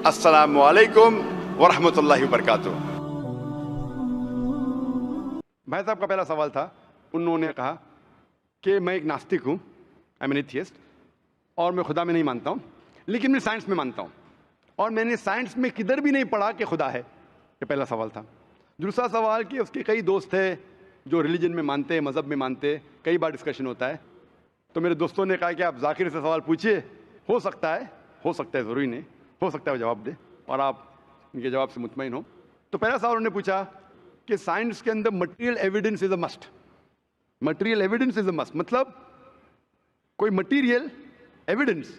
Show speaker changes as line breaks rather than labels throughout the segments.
अस्सलामु अलैकुम वरहमतुल्लाहि वबरकातुह। भाई साहब का पहला सवाल था, उन्होंने कहा कि मैं एक नास्तिक हूँ, आई एम एन एथियस्ट, और मैं खुदा में नहीं मानता हूँ, लेकिन मैं साइंस में मानता हूँ, और मैंने साइंस में किधर भी नहीं पढ़ा कि खुदा है। ये पहला सवाल था। दूसरा सवाल कि उसके कई दोस्त हैं जो रिलीजन में मानते हैं, मज़हब में मानते हैं, कई बार डिस्कशन होता है। तो मेरे दोस्तों ने कहा कि आप जाकिर से सवाल पूछिए, हो सकता है ज़रूरी नहीं, हो सकता है वो जवाब दे और आप इनके जवाब से मुतमईन हो। तो पहला सवाल उन्होंने पूछा कि साइंस के अंदर material evidence is a must. Material evidence is a must मतलब कोई मटेरियल एविडेंस,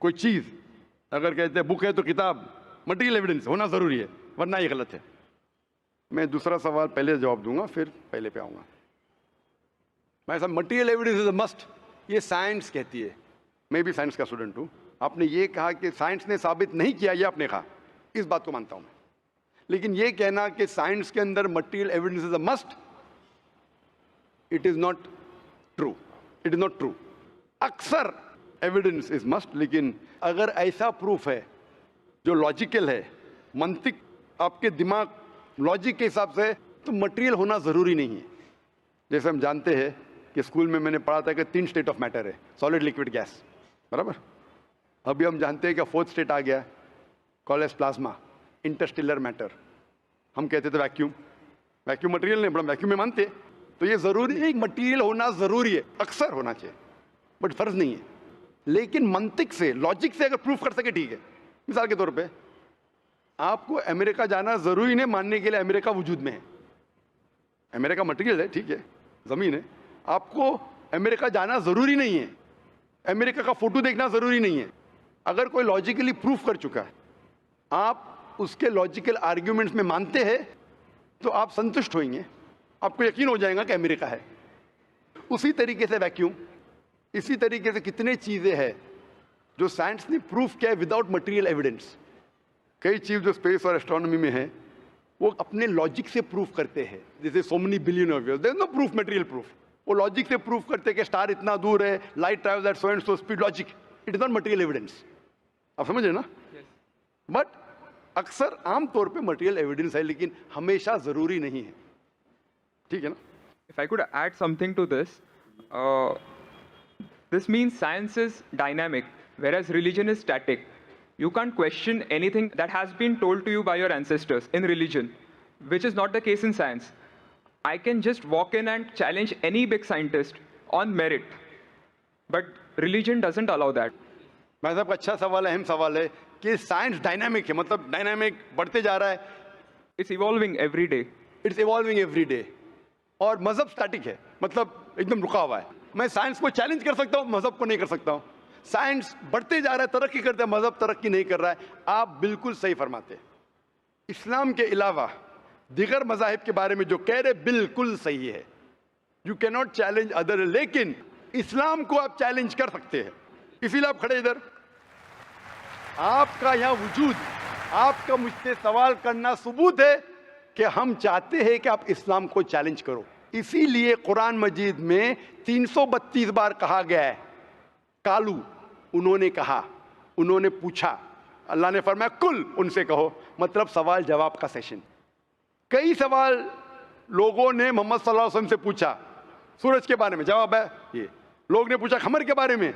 कोई चीज़ अगर कहते हैं बुक है तो किताब, मटेरियल एविडेंस होना ज़रूरी है, वरना ये गलत है। मैं दूसरा सवाल पहले जवाब दूंगा, फिर पहले पे आऊँगा। मैं साहब material evidence is a must, ये साइंस कहती है। मैं भी साइंस का स्टूडेंट हूँ। आपने ये कहा कि साइंस ने साबित नहीं किया, ये आपने कहा, इस बात को मानता हूँ मैं। लेकिन ये कहना कि साइंस के अंदर material evidence is a must, it is not true, it is not true. अक्सर एविडेंस इज मस्ट, लेकिन अगर ऐसा प्रूफ है जो लॉजिकल है, मंतिक आपके दिमाग लॉजिक के हिसाब से, तो मटेरियल होना ज़रूरी नहीं है। जैसे हम जानते हैं कि स्कूल में मैंने पढ़ा था कि 3 स्टेट ऑफ मैटर है, सॉलिड, लिक्विड, गैस, बराबर। अभी हम जानते हैं कि 4th स्टेट आ गया, कॉलेज प्लाज्मा, इंटरस्टेलर मैटर। हम कहते थे वैक्यूम, वैक्यूम मटेरियल नहीं, बड़ा वैक्यूम में मानते। तो ये ज़रूरी है, मटेरियल होना ज़रूरी है, अक्सर होना चाहिए, बट फ़र्ज़ नहीं है। लेकिन मंतिक से, लॉजिक से अगर प्रूफ कर सके, ठीक है। मिसाल के तौर पे आपको अमेरिका जाना ज़रूरी नहीं मानने के लिए अमेरिका वजूद में है। अमेरिका मटेरियल है, ठीक है, ज़मीन है। आपको अमेरिका जाना ज़रूरी नहीं है, अमेरिका का फ़ोटो देखना ज़रूरी नहीं है। अगर कोई लॉजिकली प्रूफ कर चुका है, आप उसके लॉजिकल आर्ग्यूमेंट्स में मानते हैं, तो आप संतुष्ट होंगे, आपको यकीन हो जाएगा कि अमेरिका है। उसी तरीके से वैक्यूम, इसी तरीके से कितने चीज़ें हैं जो साइंस ने प्रूफ किया है विदाउट मटेरियल एविडेंस। कई चीज़ जो स्पेस और एस्ट्रोनॉमी में है, वो अपने लॉजिक से प्रूफ करते हैं, जैसे so many billion of years, there is no proof, material proof. वो लॉजिक से प्रूफ करते हैं कि स्टार इतना दूर है, light travels at so and so speed, logic, it is not material evidence. आप समझ रहे ना? बट अक्सर आमतौर पे मटेरियल एविडेंस है, लेकिन हमेशा ज़रूरी नहीं है, ठीक है ना?
If I could add something to this, this means science is dynamic, whereas religion is static. You can't question anything that has been told to you by your ancestors in religion, which is not the case in science. I can just walk in and challenge any big scientist on merit, but religion doesn't allow that.
भाई साहब का अच्छा सवाल है, अहम सवाल है कि साइंस डायनामिक है, मतलब डायनामिक बढ़ते जा रहा है,
It's evolving every day.
It's evolving every day. और मजहब स्टैटिक है, मतलब एकदम रुका हुआ है। मैं साइंस को चैलेंज कर सकता हूँ, मजहब को नहीं कर सकता हूँ। साइंस बढ़ते जा रहा है, तरक्की करता है, मजहब तरक्की नहीं कर रहा है। आप बिल्कुल सही फरमाते हैं। इस्लाम के अलावा दिगर मजाहिब के बारे में जो कह रहे बिल्कुल सही है। You can not challenge other, लेकिन इस्लाम को आप चैलेंज कर सकते हैं। इसीलिए आप खड़े इधर, आपका यहाँ वजूद, आपका मुझसे सवाल करना सबूत है कि हम चाहते हैं कि आप इस्लाम को चैलेंज करो। इसीलिए कुरान मजीद में 332 बार कहा गया है कालू, उन्होंने कहा, उन्होंने पूछा, अल्लाह ने फरमाया कुल, उनसे कहो, मतलब सवाल जवाब का सेशन। कई सवाल लोगों ने मोहम्मद सल्लल्लाहु अलैहि वसल्लम से पूछा, सूरज के बारे में जवाब है ये। लोग ने पूछा खमर के बारे में,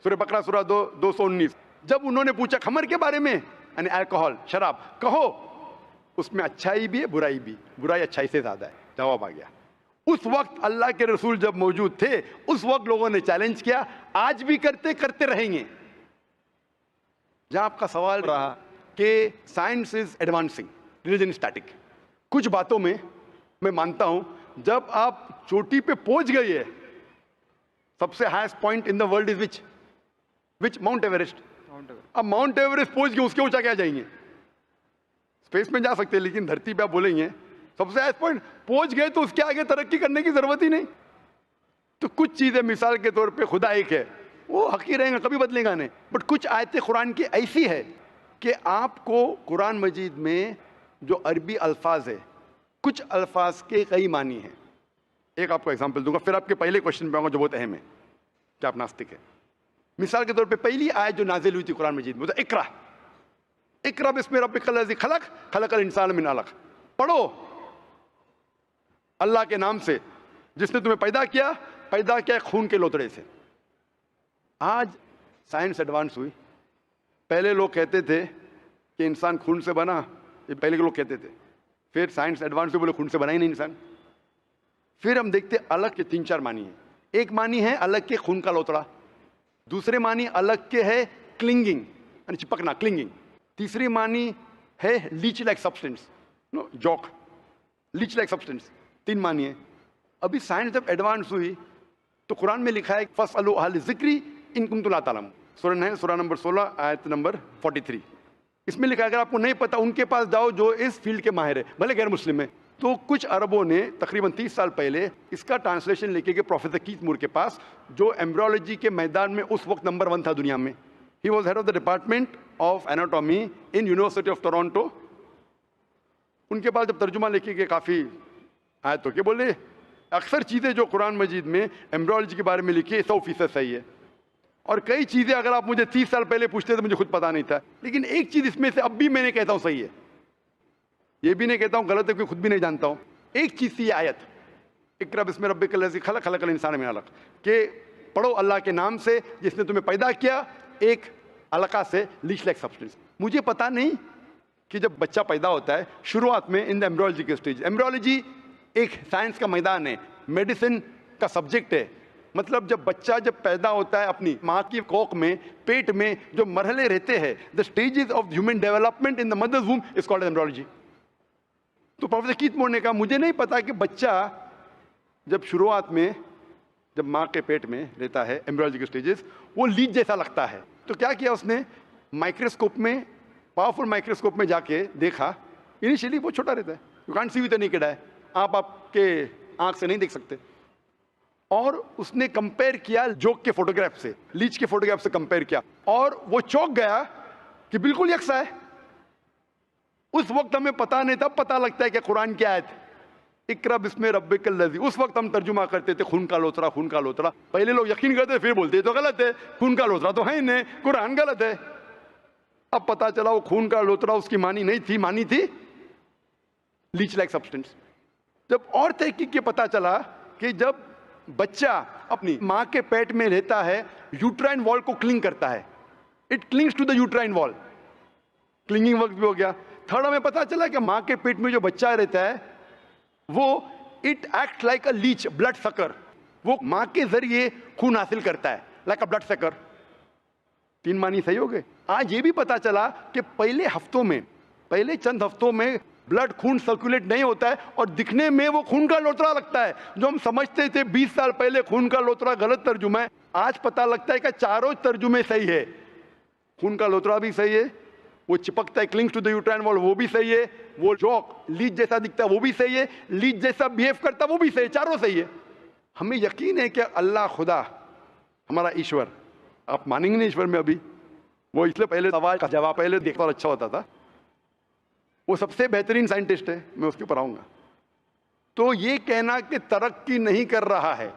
सूरह बकरा सूरह 219। जब उन्होंने पूछा खमर के बारे में, यानी अल्कोहल, शराब, कहो उसमें अच्छाई भी है, बुराई भी, बुराई अच्छाई से ज्यादा है, जवाब आ गया। उस वक्त अल्लाह के रसूल जब मौजूद थे, उस वक्त लोगों ने चैलेंज किया, आज भी करते रहेंगे। जहां आपका सवाल रहा कि science is advancing, religion static, कुछ बातों में मैं मानता हूं, जब आप चोटी पे पहुंच गए है, सबसे highest point in the world is which mount Everest. अब माउंट एवरेस्ट पहुंच गए, उसके ऊंचा क्या जाएंगे? स्पेस में जा सकते हैं, लेकिन धरती पे आप बोलेंगे सबसे हाईएस्ट पॉइंट पहुंच गए, तो उसके आगे तरक्की करने की जरूरत ही नहीं। तो कुछ चीजें, मिसाल के तौर पे खुदा एक है, वो हक ही रहेगा, कभी बदलेगा नहीं। बट कुछ आयतें कुरान की ऐसी है कि आपको कुरान मजीद में जो अरबी अल्फाज है, कुछ अल्फाज के कई मानी हैं। एक आपको एग्जांपल दूंगा, फिर आपके पहले क्वेश्चन पे आऊंगा जो बहुत अहम है कि आप नास्तिक है। मिसाल के तौर पे पहली आयत जो नाजिल हुई थी कुरान मजीद में, इकरा, इकरा बिस्मि रब्बिकल्लज़ी खलक खलकल इंसान मिन अलक। पढ़ो अल्लाह के नाम से जिसने तुम्हें पैदा किया खून के लोतड़े से। आज साइंस एडवांस हुई। पहले लोग कहते थे कि इंसान खून से बना, ये पहले के लोग कहते थे। फिर साइंस एडवांस हुई, बोले खून से बना ही नहीं इंसान। फिर हम देखते अलग के 3-4 मानी है। एक मानी है अलग के खून का लोतड़ा, दूसरे मानी अलग के है क्लिंगिंग यानी चिपकना, क्लिंगिंग। तीसरी मानी है leech like substance, no joke, leech like substance. 3 मानी है। अभी साइंस जब एडवांस हुई तो कुरान में लिखा है फस्अलू अहल ज़िक्री इन कुंतुम ला तालमून, सूरह नंबर 16 आयत नंबर 43। इसमें लिखा है अगर आपको नहीं पता उनके पास जाओ जो इस फील्ड के माहिर है, भले गैर मुस्लिम है। तो कुछ अरबों ने तकरीबन 30 साल पहले इसका ट्रांसलेशन लेके गए प्रोफेसर कीथ मूर के पास, जो एम्ब्रियोलॉजी के मैदान में उस वक्त नंबर 1 था दुनिया में। He was head of the department of anatomy in university of Toronto. उनके पास जब तर्जुमा लेके गए काफ़ी आयतों के, बोले अक्सर चीज़ें जो कुरान मजीद में एम्ब्रियोलॉजी के बारे में लिखी है 100% सही है, और कई चीज़ें अगर आप मुझे 30 साल पहले पूछते तो मुझे खुद पता नहीं था, लेकिन एक चीज़ इसमें से अब भी मैंने कहता हूँ सही है, ये भी नहीं कहता हूँ गलत है क्योंकि खुद भी नहीं जानता हूँ। एक चीज़ थी आयत इकरा बिस्मि रब्बिकल्लज़ी खलक खलकल इंसान मिन अलक, के पढ़ो अल्लाह के नाम से जिसने तुम्हें पैदा किया एक अलका से, लीच लाइक सब्सटेंस। मुझे पता नहीं कि जब बच्चा पैदा होता है शुरुआत में इन द एम्ब्रियोलॉजी के स्टेज, एम्ब्रियोलॉजी एक साइंस का मैदान है, मेडिसिन का सब्जेक्ट है। मतलब जब बच्चा जब पैदा होता है अपनी माँ की कोख में, पेट में जो मरहले रहते हैं, the stages of human development in the mother's womb is called embryology. तो प्रोफेसर कीथ मूर ने कहा मुझे नहीं पता कि बच्चा जब शुरुआत में जब माँ के पेट में रहता है, एम्ब्रियोलॉजी के स्टेजेस, वो लीच जैसा लगता है। तो क्या किया उसने, माइक्रोस्कोप में, पावरफुल माइक्रोस्कोप में जाके देखा। इनिशियली वो छोटा रहता है, you can't see with any kid I, आप आपके आंख से नहीं देख सकते। और उसने कंपेयर किया जोक के फोटोग्राफ से, लीच के फोटोग्राफ से कंपेयर किया, और वो चौंक गया कि बिल्कुल यकसा है। उस वक्त हमें पता नहीं था, पता लगता है कि कुरान की आयत इकरा बिस्मि रब्बिकल्लज़ी, उस वक्त हम तर्जुमा करते थे खून का लोतरा, खून का लोतरा। पहले लोग यकीन करते फिर बोलते तो गलत है, खून का लोतरा तो है ही नहीं, कुरान गलत है। अब पता चला वो खून का लोतरा उसकी मानी नहीं थी, मानी थी लीच लाइक सब्सटेंस। जब और तहकीक के पता चला कि जब बच्चा अपनी माँ के पेट में रहता है, यूट्राइन वॉल को क्लिंग करता है, it clings to the uterine wall, clinging work भी हो गया। थर्ड हमें पता चला कि माँ के पेट में जो बच्चा रहता है वो it act like a leech, blood sucker, वो माँ के जरिए खून हासिल करता है, लाइक अ ब्लड सकर। 3 मानी सही हो गए। आज ये भी पता चला कि पहले चंद हफ्तों में ब्लड खून सर्कुलेट नहीं होता है और दिखने में वो खून का लोतरा लगता है। जो हम समझते थे 20 साल पहले खून का लोतरा गलत तर्जुमा है, आज पता लगता है कि चारों तर्जुमे सही है। खून का लोतरा भी सही है, वो चिपकता है clings to the uterine wall वो भी सही है, वो जॉक लीच जैसा दिखता है वो भी सही है, लीच जैसा बिहेव करता है वो भी सही है, चारों सही है। हमें यकीन है कि अल्लाह खुदा हमारा ईश्वर, आप मानेंगे नहीं ईश्वर में अभी, वो इसलिए पहले सवाल का जवाब पहले देखता और अच्छा होता था, वो सबसे बेहतरीन साइंटिस्ट है, मैं उसके ऊपर आऊंगा। तो ये कहना कि तरक्की नहीं कर रहा है,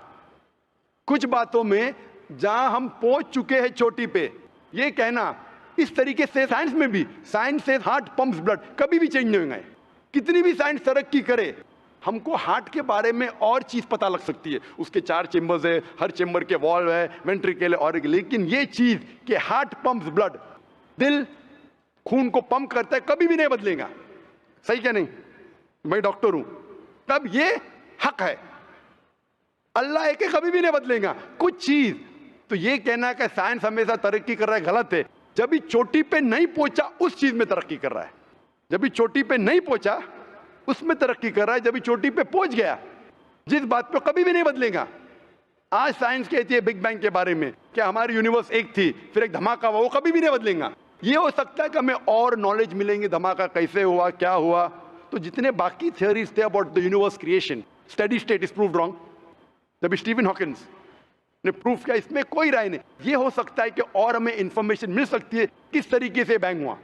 कुछ बातों में जहां हम पहुंच चुके हैं चोटी पे, ये कहना इस तरीके से साइंस में भी, साइंस से हार्ट पंप्स ब्लड, कभी भी चेंज नहीं होगा। कितनी भी साइंस तरक्की करे, हमको हार्ट के बारे में और चीज पता लग सकती है, उसके 4 चेंबर्स है, हर चेंबर के वॉल्व है, वेंट्रिकल है, और लेकिन ये चीज कि हार्ट पंप्स ब्लड, दिल खून को पंप करता है, कभी भी नहीं बदलेगा। सही क्या नहीं? मैं डॉक्टर हूं, तब ये हक है, अल्लाह है कि कभी भी नहीं बदलेगा कुछ चीज। तो ये कहना कि साइंस हमेशा तरक्की कर रहा है गलत है। जब भी चोटी पे नहीं पहुंचा उस चीज में तरक्की कर रहा है, जब भी चोटी पे नहीं पहुंचा उसमें तरक्की कर रहा है, जब भी चोटी पे पहुंच गया जिस बात पे कभी भी नहीं बदलेगा। आज साइंस कहती है बिग बैंग के बारे में कि हमारी यूनिवर्स एक थी फिर एक धमाका हुआ, वो कभी भी नहीं बदलेगा। ये हो सकता है कि हमें और नॉलेज मिलेंगे, धमाका कैसे हुआ, क्या हुआ। तो जितने बाकी थियोरीज थे about the universe creation, steady state is proved wrong. जब स्टीफन हॉकिंस ने प्रूफ किया, इसमें कोई राय नहीं। ये हो सकता है कि और हमें इंफॉर्मेशन मिल सकती है किस तरीके से बैंग हुआ।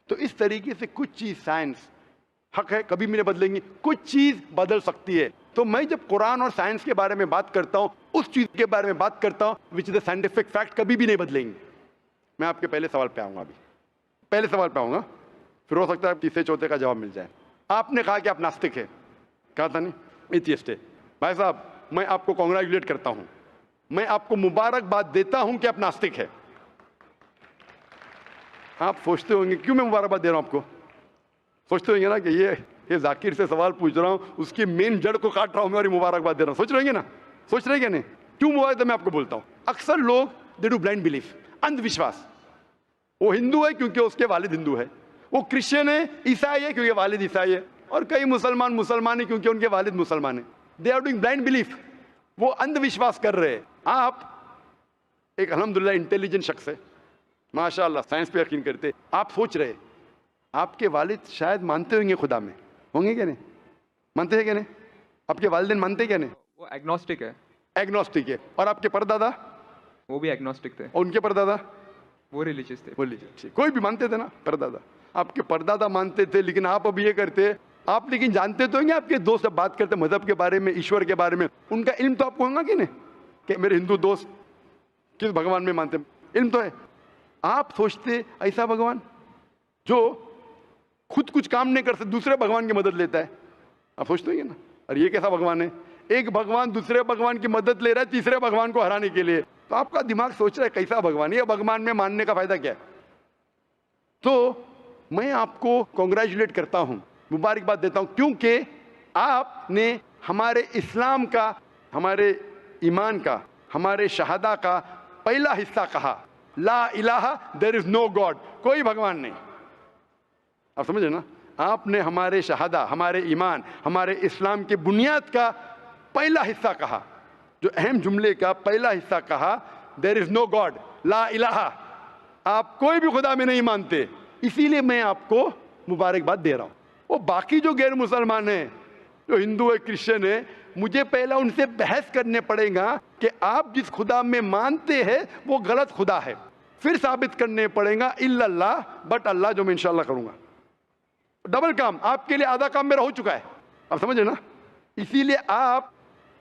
तो इस तरीके से कुछ चीज साइंस हक है, कभी भी नहीं बदलेंगी, कुछ चीज बदल सकती है। तो मैं जब कुरान और साइंस के बारे में बात करता हूं, उस चीज के बारे में बात करता हूं which is the scientific fact, कभी भी नहीं बदलेंगे। मैं आपके पहले सवाल पे आऊंगा अभी। पहले सवाल पे आऊंगा, फिर हो सकता है तीसरे चौथे का जवाब मिल जाए। आपने कहा कि आप नास्तिक है, कहा था नहीं, एथियस्ट है। भाई साहब, मैं आपको कॉन्ग्रेचुलेट करता हूं, मैं आपको मुबारकबाद देता हूं कि आप नास्तिक है। आप सोचते होंगे क्यों मैं मुबारकबाद दे रहा हूं आपको? सोचते होंगे ना कि ये जाकिर से सवाल पूछ रहा हूं, उसकी मेन जड़ को काट रहा हूं मैं और मुबारकबाद दे रहा हूं। सोच रहे ना, सोच रहे नहीं? क्यों मुबारक मैं आपको बोलता हूं। अक्सर लोग दे डू ब्लाइंड बिलीफ, अंधविश्वास। वो हिंदू है क्योंकि उसके वालिद हिंदू है, वो क्रिश्चियन है, ईसाई है क्योंकि वालिद ईसाई है, और कई मुसलमान है क्योंकि उनके वालिद मुसलमान है। They are doing blind belief, वो अंधविश्वास कर रहे हैं। आप एक अल्हम्दुलिल्लाह इंटेलिजेंट शख्स है, माशाअल्लाह, साइंस पे यकीन करते। आप सोच रहे आपके वालिद शायद मानते होंगे खुदा में, होंगे क्या नहीं? मानते हैं क्या नहीं? आपके वालिदैन मानते क्या नहीं?
वो एग्नोस्टिक है।
एग्नोस्टिक है। और आपके परदादा?
वो भी एग्नोस्टिक थे।
और उनके परदादा?
वो रिलीजियस थे।
वो रिलीजियस, कोई भी मानते थे ना, परदादा। आपके परदादा मानते थे, लेकिन आप अब ये करते। आप लेकिन जानते तो होंगे, आपके दोस्त जब बात करते मजहब के बारे में, ईश्वर के बारे में, उनका इल्म तो आपको होगा कि नहीं, कि मेरे हिंदू दोस्त किस भगवान में मानते? इल्म तो है। आप सोचते ऐसा भगवान जो खुद कुछ काम नहीं कर सकते, दूसरे भगवान की मदद लेता है। आप सोचते होंगे ना, अरे ये कैसा भगवान है? एक भगवान दूसरे भगवान की मदद ले रहा है तीसरे भगवान को हराने के लिए। तो आपका दिमाग सोच रहा है कैसा भगवान, ये भगवान में मानने का फायदा क्या है? तो मैं आपको कॉन्ग्रेचुलेट करता हूं, मुबारकबाद देता हूं, क्योंकि आपने हमारे इस्लाम का, हमारे ईमान का, हमारे शहादा का पहला हिस्सा कहा, ला इलाहा, देयर इज नो गॉड, कोई भगवान नहीं। आप समझे ना? आपने हमारे शहादा, हमारे ईमान, हमारे इस्लाम की बुनियाद का पहला हिस्सा कहा, जो अहम जुमले का पहला हिस्सा कहा, देयर इज नो गॉड, ला इलाहा, आप कोई भी खुदा में नहीं मानते। इसीलिए मैं आपको मुबारकबाद दे रहा हूं। वो बाकी जो गैर मुसलमान है, जो हिंदू है, क्रिश्चियन है, मुझे पहला उनसे बहस करने पड़ेगा कि आप जिस खुदा में मानते हैं वो गलत खुदा है, फिर साबित करने पड़ेगा इल्लल्लाह, बट अल्लाह, जो मैं इंशाल्लाह करूंगा। डबल काम, आपके लिए आधा काम मेरा हो चुका है, आप समझे ना? इसीलिए आप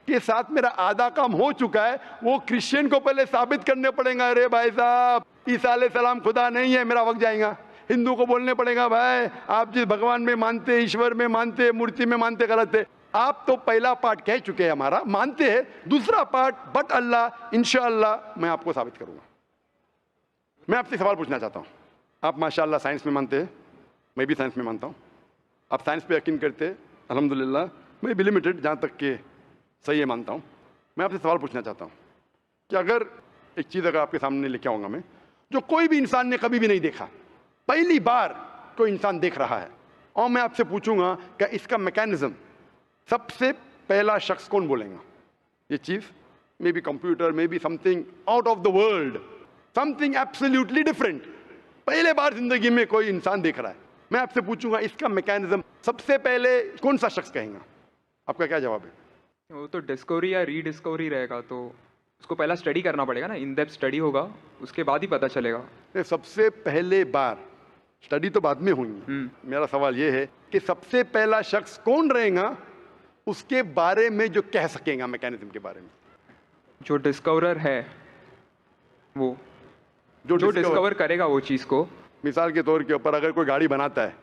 के साथ मेरा आधा काम हो चुका है। वो क्रिश्चियन को पहले साबित करने पड़ेगा, अरे भाई साहब ईसा अलैहिस्सलाम खुदा नहीं है, मेरा वक्त जाएगा। हिंदू को बोलने पड़ेगा, भाई आप जिस भगवान में मानते, ईश्वर में मानते, मूर्ति में मानते, गलत है। आप तो पहला पार्ट कह चुके हैं हमारा, मानते हैं। दूसरा पार्ट बट अल्लाह, इंशाअल्लाह मैं आपको साबित करूंगा। मैं आपसे सवाल पूछना चाहता हूं। आप माशाअल्लाह साइंस में मानते हैं, मैं भी साइंस में मानता हूं। आप साइंस पे यकीन करते हैं, अल्हम्दुलिल्लाह। मैं भी लिमिटेड, जहां तक के सही है, मानता हूं। मैं आपसे सवाल पूछना चाहता हूं कि अगर एक चीज़ अगर आपके सामने लेके आऊँगा मैं, जो कोई भी इंसान ने कभी भी नहीं देखा, पहली बार कोई इंसान देख रहा है, और मैं आपसे पूछूंगा कि इसका मैकेनिज्म, सबसे पहला शख्स कौन बोलेगा? ये चीज़ maybe computer, maybe something out of the world, something absolutely different, पहले बार जिंदगी में कोई इंसान देख रहा है। मैं आपसे पूछूंगा इसका मैकेनिज्म सबसे पहले कौन सा शख्स कहेगा? आपका क्या जवाब है?
वो तो डिस्कवरी या रीडिस्कवरी रहेगा, तो उसको पहला स्टडी करना पड़ेगा ना, इन डेप्थ स्टडी होगा, उसके बाद ही पता चलेगा।
सबसे पहले बार, स्टडी तो बाद में होंगी। मेरा सवाल ये है कि सबसे पहला शख्स कौन रहेगा उसके बारे में जो कह सकेगा, मैकेनिज्म के बारे में?
जो डिस्कवरर है, वो जो डिस्कवर करेगा वो चीज़ को।
मिसाल के तौर के ऊपर अगर कोई गाड़ी बनाता है,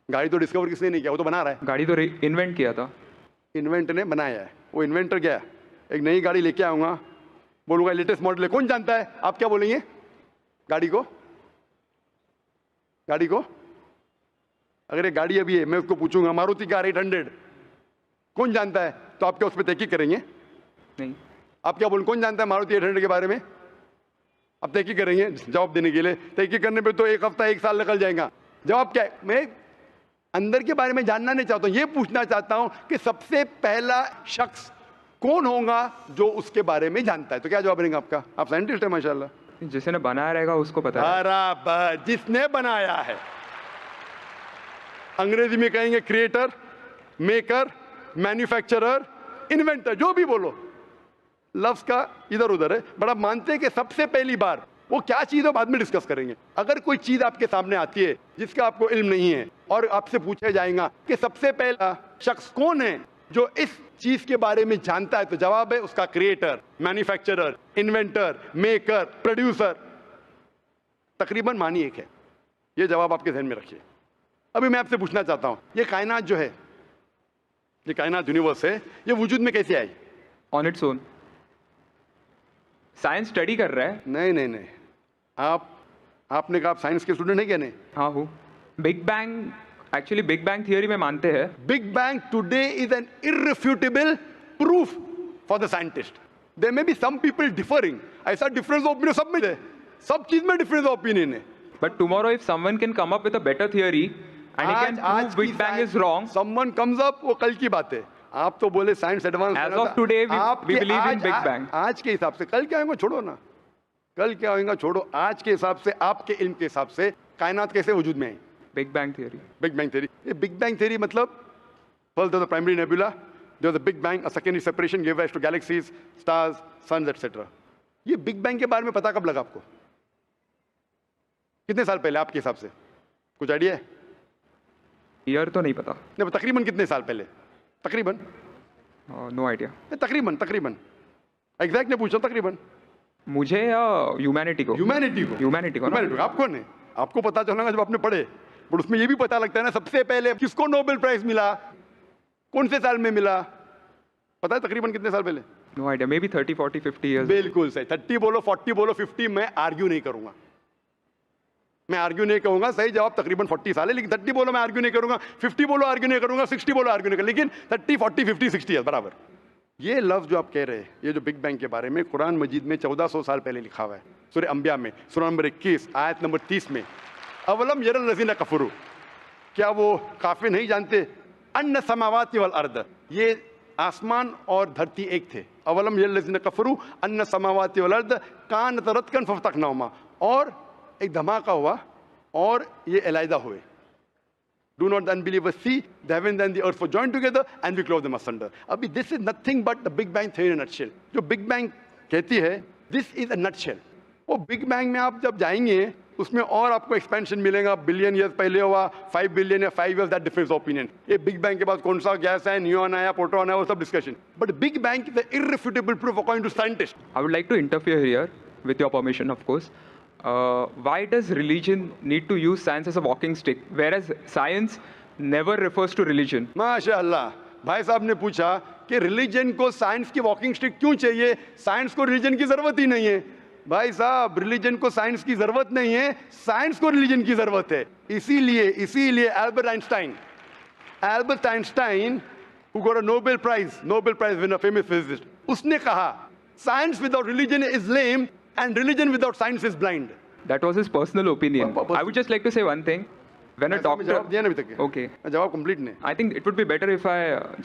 गाड़ी तो डिस्कवर किसने नहीं किया, वो तो बना रहा है।
गाड़ी तो इन्वेंट किया था,
इन्वेंट ने बनाया है। वो इन्वेंटर गया, एक नई गाड़ी लेके आऊँगा, बोलूँगा लेटेस्ट मॉडल है, कौन जानता है? आप क्या बोलेंगे? गाड़ी को? गाड़ी को अगर एक गाड़ी अभी है, मैं उसको पूछूंगा मारुति कार 800 कौन जानता है, तो आप क्या उस पर तहकीक करेंगे?
नहीं।
आप क्या बोलें, कौन जानता है मारुति 800 के बारे में? आप तहकीक करेंगे जवाब देने के लिए? तहकीक करने पे तो एक हफ्ता, एक साल निकल जाएगा। जवाब क्या है? मैं अंदर के बारे में जानना नहीं चाहता हूं, ये पूछना चाहता हूं कि सबसे पहला शख्स कौन होगा जो उसके बारे में जानता है। तो क्या जवाब रहेगा आपका? आप साइंटिस्ट है माशाल्लाह।
जिसने बनाया रहेगा उसको पता है।
बराबर, जिसने बनाया है। अंग्रेजी में कहेंगे क्रिएटर, मेकर, मैन्युफैक्चरर, इन्वेंटर, जो भी बोलो, लफ्ज का इधर उधर है। बड़ा मानते हैं कि सबसे पहली बार, वो क्या चीज है बाद में डिस्कस करेंगे। अगर कोई चीज आपके सामने आती है जिसका आपको इल्म नहीं है और आपसे पूछा जाएगा कि सबसे पहला शख्स कौन है जो इस चीज के बारे में जानता है, तो जवाब है उसका creator, manufacturer, inventor, maker, producer. तकरीबन मानी एक है। ये जवाब आपके ध्यान में रखिए। अभी मैं आपसे पूछना चाहता हूं, ये कायनात जो है, ये कायनात यूनिवर्स है, ये वजूद में कैसे आई?
On its own. Science study कर रहा है।
नहीं नहीं नहीं, आपने कहा आप साइंस के स्टूडेंट हैं क्या? नहीं।
हाँ हूँ। Big bang, actually big bang theory में मानते हैं।
Big bang today is an irrefutable proof for the scientist. There may be some people differing, ऐसा डिफरेंस ऑफ ओपिनियन सब में है, सब चीज में डिफरेंस ऑफ ओपिनियन है।
But tomorrow, if someone can come up with a better theory and he can prove Big Bang is wrong,
someone comes up, वो कल की बात है। आप तो बोले science advance.
as of today, we believe in Big Bang.
आज के हिसाब से, कल क्या होगा छोड़ो ना, कल क्या होगा छोड़ो, आज के हिसाब से, आपके इल्म के हिसाब से कायनात कैसे वजूद में आई?
Big Bang theory.
Big bang theory. ये बिग बैंग थ्योरी मतलब first the primary nebula, there was a big bang, a secondary separation give rise to galaxies, stars, suns etcetera. ये बिग बैंग के बारे में पता कब लगा आपको? कितने साल पहले आपके हिसाब से? कुछ आइडिया है?
ईयर तो नहीं पता।
नहीं, तकरीबन कितने साल पहले? तकरीबन?
No idea.
तकरीबन तकरीबन एग्जैक्ट नहीं पूछा, तकरीबन।
मुझे या ह्यूमैनिटी को?
ह्यूमैनिटी को आपको नहीं, आपको पता चलेगा जब आपने पढ़े। पर उसमें ये भी पता लगता है ना, सबसे पहले किसको नोबेल प्राइज मिला, कौन से साल में मिला, पता है तकरीबन कितने साल पहले?
No idea, maybe 30, 40, 50 years.
बिल्कुल सही। 30 बोलो, 40 बोलो, 50, मैं आर्ग्यू नहीं करूंगा, मैं आर्ग्यू नहीं कहूंगा। सही जवाब तकरीबन 40 साल है, लेकिन 30 बोलो मैं आर्ग्यू नहीं करूंगा, 50 बोलो आर्ग्यू नहीं करूंगा, 60 बोलो आर्ग्यू नहीं करूंगा, लेकिन 30, 40, 50, 60 है बराबर। ये लफ्ज जो आप कह रहे हैं, ये जो बिग बैंग के बारे में कुरान मजीद में 1400 साल पहले लिखा हुआ है, सूरह अंबिया में, सूरह नंबर 21 आयत नंबर 30 में। अवलम यरल लज़ीना कफरू, क्या वो काफिर नहीं जानते, अन्ना समावाति वल अर्द, ये आसमान और धरती एक थे। अवलम यरल लज़ीना कफरू अन्ना समावाति वल अर्द कानत रतकन फफ्तकनाहुमा, और एक धमाका हुआ और ये अलहदा हुए। Do not the unbelievers see the heaven and the earth were joined together and we close them asunder. अभी this is nothing but the Big Bang theory in a nutshell. जो Big Bang कहती है, this is a nutshell. वो Big Bang में आप जब जाएंगे उसमें और आपको एक्सपेंशन मिलेगा, बिलियन ईयर्स पहले हुआ, 5 बिलियन या 5 ईयर्स, दैट डिफरेंस ओपिनियन। ये बिग बैंग के बाद कौन सा गैस है, न्यूट्रॉन आया, प्रोटॉन आया, वो सब discussion. But big bang is the irrefutable proof according to scientist.
I would like to interfere here, with your permission, of course. Why does religion need to use science as a walking stick, whereas science never refers to religion?
माशाअल्लाह, भाई साहब ने पूछा कि religion को science की walking stick क्यों चाहिए, साइंस को रिलीजन की जरूरत ही नहीं है। भाई साहब, रिलीजन को साइंस की जरूरत नहीं है, साइंस को रिलीजन की जरूरत है। इसीलिए Albert Einstein who got a Nobel Prize winner, famous physicist, उसने कहा science without religion is lame and religion without science is blind.
That was his personal opinion. I would just like to say one thing. When a doctor...
जवाब दिया ना अभी तक?
Okay.
जवाब complete नहीं।
I think it would be better if I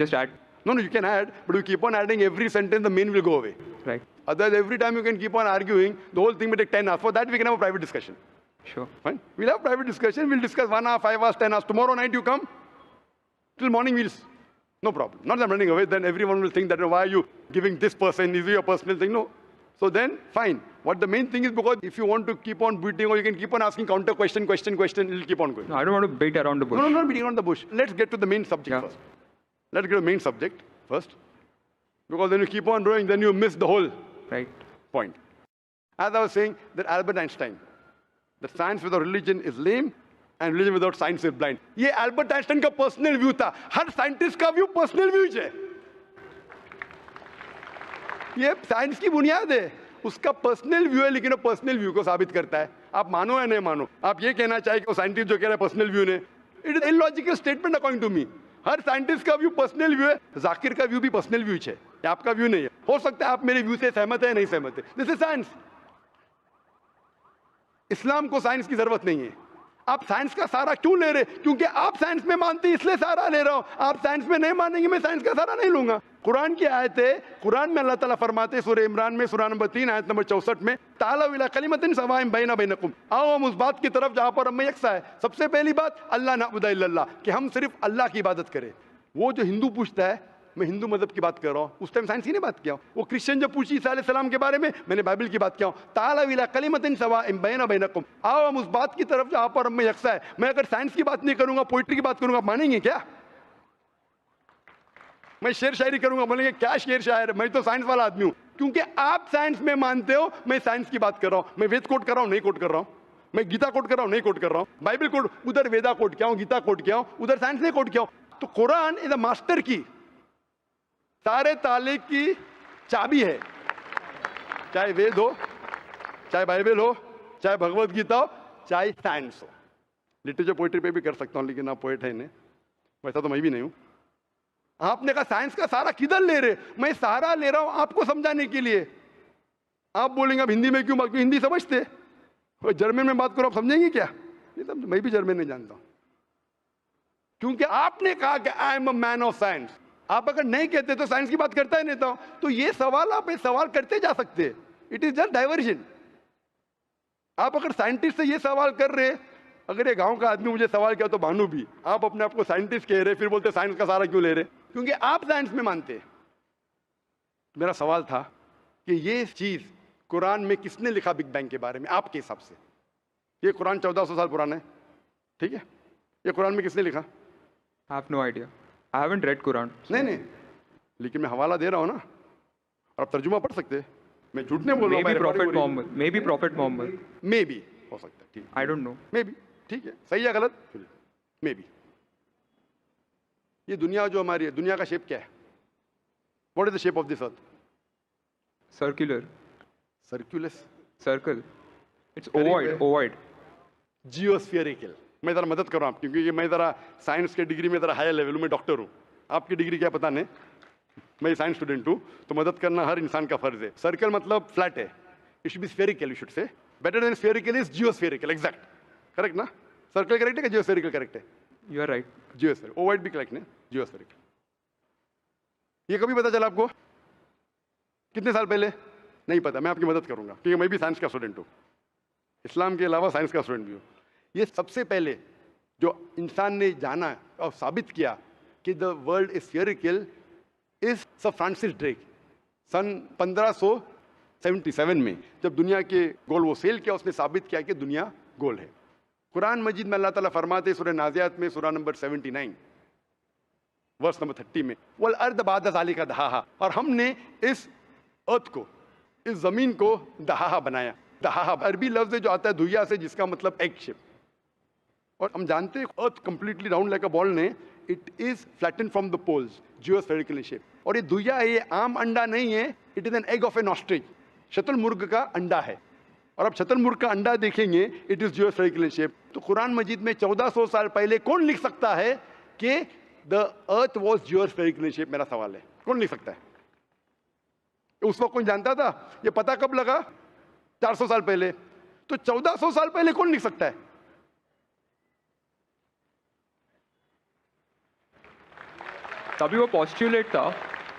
just add.
No, you can add, but you keep on adding every sentence, the main will go away.
Right.
Otherwise, every time you can keep on arguing, the whole thing will take 10 hours. For that, we can have a private discussion.
Sure.
Fine. We'll have private discussion. We'll discuss 1 hour, 5 hours, 10 hours. Tomorrow night you come. Till morning we'll... No problem. Not that I'm running away. Then everyone will think that, why are you giving this person? Is it your personal thing? No. So then, fine. What the main thing is, because if you want to keep on beating, or you can keep on asking counter question, it'll keep on going.
No, I don't want to beat around the bush.
No, not beating around the bush. Let's get to the main subject first. Let's get to the main subject first. Because when you keep on going, then you miss the whole point. As I was saying, that Albert Einstein, that science without religion is lame, and religion without science is blind. ये Albert Einstein का personal view था. हर scientist का view personal view है. ये science की बुनियाद है, उसका पर्सनल व्यू है, लेकिन वो पर्सनल व्यू को साबित करता है। आप मानो या नहीं मानो, आप ये कहना चाहिए कि वो साइंटिस्ट जो कह रहा है पर्सनल व्यू ने, it is illogical statement according to me. हर साइंटिस्ट का व्यू पर्सनल व्यू है, जाकिर का व्यू भी पर्सनल व्यू है, ये आपका व्यू नहीं है। हो सकता है आप मेरे व्यू से सहमत है या नहीं सहमत है, दिस इज साइंस। इस्लाम को साइंस की जरूरत नहीं है। आप साइंस का सारा क्यों ले रहे? क्योंकि आप साइंस में मानते, इसलिए सारा ले रहा हूं। आप साइंस में नहीं मानेंगे, मैं साइंस का सारा नहीं लूंगा। कुरान की आयत है, कुरान में अल्लाह ताला फरमाते, सूरह इमरान में सूरह नंबर 3 आयत नंबर 64 में, तालू इला कलिमतिन सवाइन बैना बैनकुम, आओ हम उस बात की तरफ जहां पर हम यकसा है। सबसे पहली बात, अल्लाह नअबुदा इल्लल्लाह, कि हम सिर्फ अल्लाह की इबादत करें। वो जो हिंदू पूछता है, मैं हिंदू मजहब की बात कर रहा हूँ, उस टाइम साइंस की नहीं बात किया। वो क्रिश्चियन जो पूछी ईसा अलैहिस्सलाम के बारे में, मैंने बाइबल की बात किया। तालू इला कलिमतिन सवाइन बैना बैनकुम, आओ हम उस बात की तरफ जहां पर हम यकसा है। मैं अगर साइंस की बात नहीं करूंगा, पोइट्री की बात करूंगा, मानेंगे क्या? मैं शेर शायरी करूंगा, बोलेंगे क्या शेर शायर, मैं तो साइंस वाला आदमी हूं। क्योंकि आप साइंस में मानते हो, मैं साइंस की बात कर रहा हूं। मैं वेद कोट कर रहा हूं, नहीं कोट कर रहा हूं। मैं गीता कोट कर रहा हूं, नहीं कोट कर रहा हूं, बाइबल कोट, उधर वेदा कोट किया हूं, गीता कोट किया हूं, उधर साइंस नहीं कोट किया हूं। तो कुरान इज अ मास्टर की, सारे ताले की चाबी है, चाहे वेद हो, चाहे बाइबल हो, चाहे भगवत गीता हो, चाहे साइंस हो। लिटरेचर पोइट्री पे भी कर सकता हूं, लेकिन आप पोएट है नहीं, वैसा तो मैं भी नहीं हूं। आपने कहा साइंस का सहारा किधर ले रहे? मैं सहारा ले रहा हूं आपको समझाने के लिए। आप बोलेंगे अब हिंदी में क्यों बात, हिंदी समझते, जर्मन में बात करो आप समझेंगे क्या? नहीं समझ, मैं भी जर्मन नहीं जानता हूं, क्योंकि आपने कहा कि I am a man of science. आप अगर नहीं कहते तो साइंस की बात करता ही नहीं था। तो ये सवाल आप ये सवाल करते जा सकते, इट इज जस्ट डाइवर्जन। आप अगर साइंटिस्ट से ये सवाल कर रहे, अगर ये गांव का आदमी मुझे सवाल किया तो भानु भी, आप अपने आप को साइंटिस्ट कह रहे, फिर बोलते साइंस का सहारा क्यों ले रहे? क्योंकि आप साइंस में मानते। मेरा सवाल था कि ये चीज कुरान में किसने लिखा बिग बैंग के बारे में आपके हिसाब से? ये कुरान 1400 साल पुराना है, ठीक है? ये कुरान में किसने लिखा?
I have no idea. I haven't read Quran.
नहीं, लेकिन मैं हवाला दे रहा हूं ना, और आप तर्जुमा पढ़ सकते हैं। मैं झूठ नहीं बोल रहा हूं।
Maybe Prophet Muhammad. Maybe Prophet Muhammad.
May be हो सकता है, ठीक है,
I don't know.
May be, ठीक है, सही है गलत, मे बी। ये दुनिया जो हमारी है, दुनिया का शेप क्या है? What is the shape of this earth?
Circular.
सर्कुलस,
Circle. It's
Correct
ovoid.
है।
Ovoid.
जियोस्फेरिकल। मैं जरा मदद कर रहा हूं, क्योंकि मैं जरा साइंस के डिग्री में जरा हायर लेवल हूं, मैं डॉक्टर हूं। आपकी डिग्री क्या पता नहीं, मैं साइंस स्टूडेंट हूं, तो मदद करना हर इंसान का फर्ज है। सर्कल मतलब फ्लैट है, it should be spherical, you should say. Better than spherical is geospherical, exact, correct ना? सर्कल करेक्ट है कि जियोस्फेरिकल करेक्ट है?
You are right.
Geospherical, ovoid भी करेक्ट है, जियोस्फेरिकल। ये कभी पता चला आपको? कितने साल पहले? नहीं पता, मैं आपकी मदद करूंगा, क्योंकि मैं भी साइंस का स्टूडेंट हूं, इस्लाम के अलावा साइंस का स्टूडेंट भी हूं। ये सबसे पहले जो इंसान ने जाना और साबित किया कि the world is spherical is Sir Francis Drake. सन 1577 में जब दुनिया के गोल वो सेल किया, उसने साबित किया कि दुनिया गोल है। कुरान मजीद में अल्लाह ताला फरमाते सूरह नाज़ियात में, सूरह नंबर 79 वर्स नंबर 30 में, वल अर्द बाद ज़ालिका दहाहा, और हमने इस अर्थ को, इस जमीन को दहाहा बनाया। दहाहा अरबी लफ्ज है जो आता है धुइया से, जिसका मतलब एग शेप। और हम जानते हैं earth completely round like a ball ने, it is flatten from the poles, geospherical shape. और ये धुइया है, ये आम अंडा नहीं है, it is an egg of an ostrich, शतुरमुर्ग का अंडा है। और अब शतुरमुर्ग का अंडा देखेंगे, इट इज जियोस्फेरिकल शेप। तो कुरान मजीद में 1400 साल पहले कौन लिख सकता है कि द अर्थ वॉज जियोस्फेरिकल शेप? मेरा सवाल है, कौन लिख सकता है? उस वक्त कौन जानता था? ये पता कब लगा? 400 साल पहले। तो 1400 साल पहले कौन लिख सकता है?
तभी वो पोस्ट्यूलेट था,